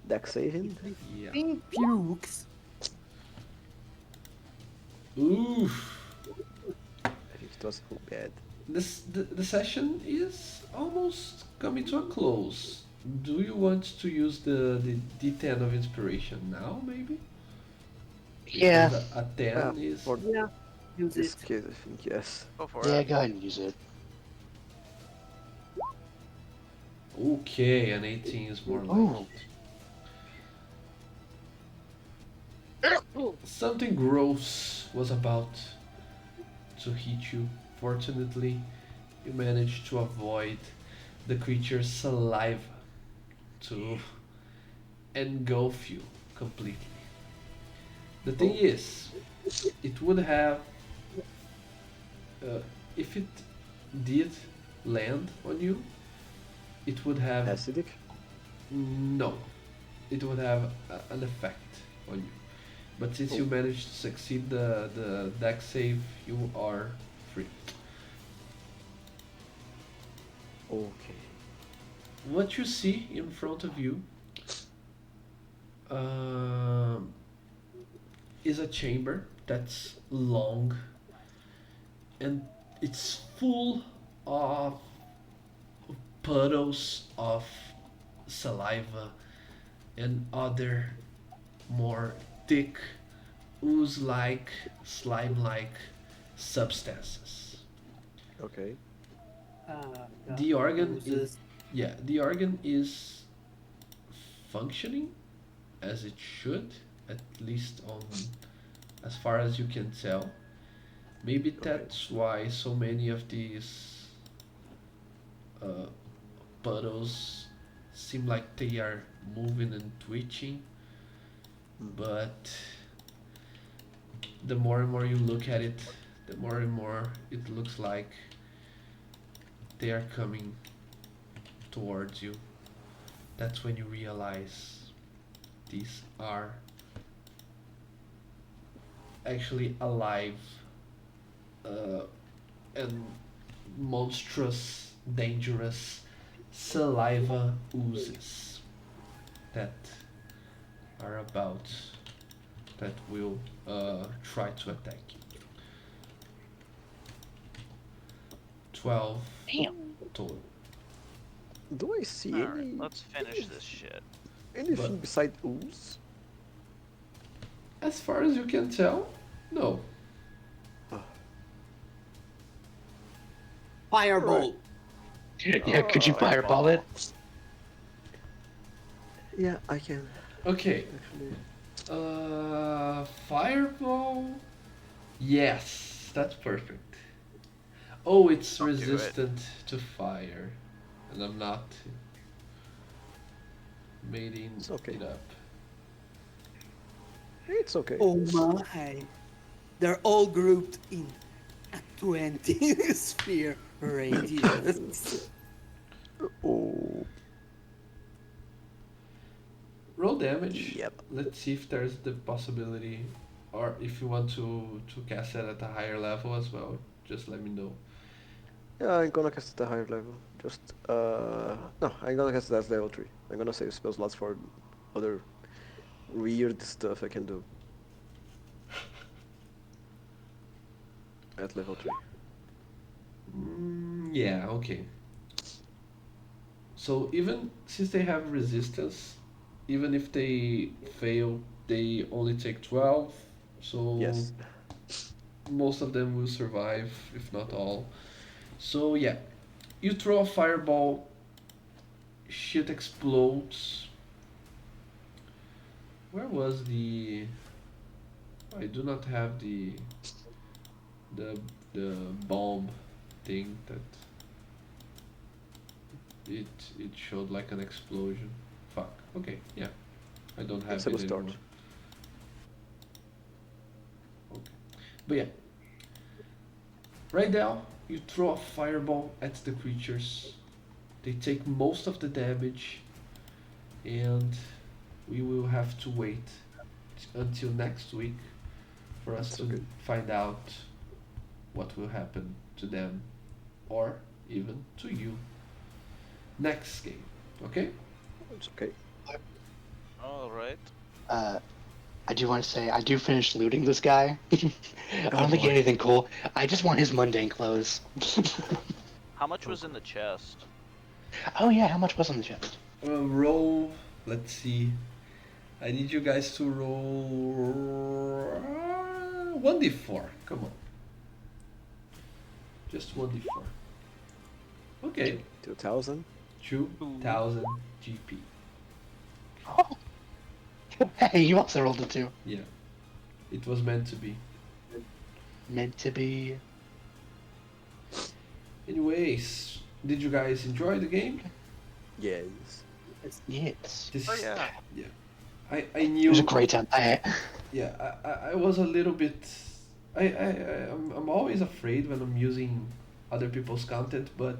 Dex saving. Yeah. Pink pukes. Oof. I think it was too bad. The session is almost coming to a close. Do you want to use the D10 of inspiration now, maybe? Yeah. Because a 10 is. For Yeah. Use this it. case, I think yes. Go for Yeah, it. go ahead and use it. Okay, an 18 is more like Oh. it. Something gross was about to hit you. Fortunately, you managed to avoid the creature's saliva to engulf you completely. The thing Oh, is, it would have, uh, if it did land on you, it would have acidic. no, it would have an effect on you. But since you Oh, managed to succeed the deck save, you are free. okay. What you see in front of you um, is a chamber that's long and it's full of puddles of saliva and other more thick ooze-like, slime-like substances. Okay. The The organ is oozes. yeah, the organ is functioning as it should, at least on as far as you can tell. Maybe Okay. that's why so many of these uh, puddles seem like they are moving and twitching, Mm. but the more and more you look at it, the more and more it looks like they are coming towards you. That's when you realize these are actually alive uh, and monstrous, dangerous saliva oozes that are about that will try to attack you. 12 Damn. total. Do I see All right, let's finish this shit. But anything beside ooze? as far as you can tell, no. Ah, right. Firebolt. Yeah, could you fireball it? Yeah, I can Okay. actually. Fireball. Yes, that's perfect. Oh, it's Don't do it. resistant to fire, and I'm not making It's okay. it up. It's okay. Oh my. They're all grouped in a 20 sphere radius. Oh, Roll damage. yep. Let's see if there's the possibility, or if you want to cast it at a higher level as well. Just let me know. Yeah, I'm gonna cast it at a higher level. Just no, I'm gonna cast it at level 3. I'm gonna save spell slots for other weird stuff I can do at level 3. Yeah. Okay. So even since they have resistance, even if they fail, they only take 12. So Yes. most of them will survive, if not all. So yeah, you throw a fireball, shit explodes. Where was the? I do not have the the bomb thing that it it showed like an explosion. Fuck. Okay, yeah, I don't have It's a it good anymore. start. Okay, but yeah, right now you throw a fireball at the creatures. They take most of the damage, and we will have to wait until next week for us It's to okay. find out what will happen to them or even to you next game. Okay? It's okay. All right. Uh, I do want to say I do finish looting this guy. I Oh don't think boy. anything cool. I just want his mundane clothes. How much Oh was in god. the chest? Oh yeah, how much was on the chest? Roll. Let's see. I need you guys to roll 1d4. Come on. Just 1d4. Okay. Okay. 2000. 2,000 GP. Oh. Hey, you also rolled a 2. Yeah, it was meant to be. Meant to be. Anyways, did you guys enjoy the game? Yes. Yes. This Oh is, yeah. yeah. I It was a knew, great time. yeah, I was a little bit, I'm always afraid when I'm using other people's content, but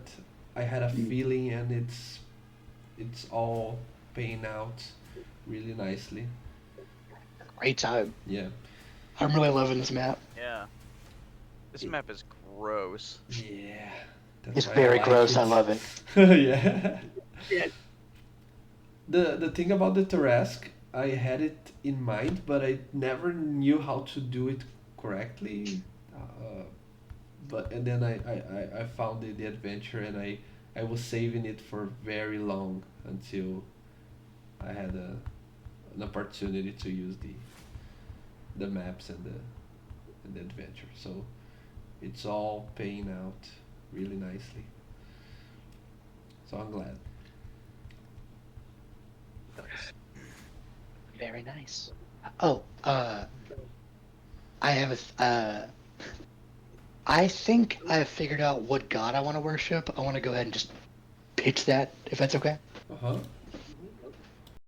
I had a feeling and it's all paying out really nicely. Great time. Yeah. I'm really loving this map. Yeah. This It- map is gross. Yeah. That's It's why very I like gross. I it. love it. Yeah. Yeah. The thing about the Tarrasque, I had it in mind, but I never knew how to do it correctly. But and then I found the adventure and I was saving it for very long until I had an opportunity to use the maps and the adventure. So it's all paying out really nicely. So I'm glad. Very nice. Oh, I have I think I've figured out what god I want to worship. I want to go ahead and just pitch that, if that's okay. Uh huh.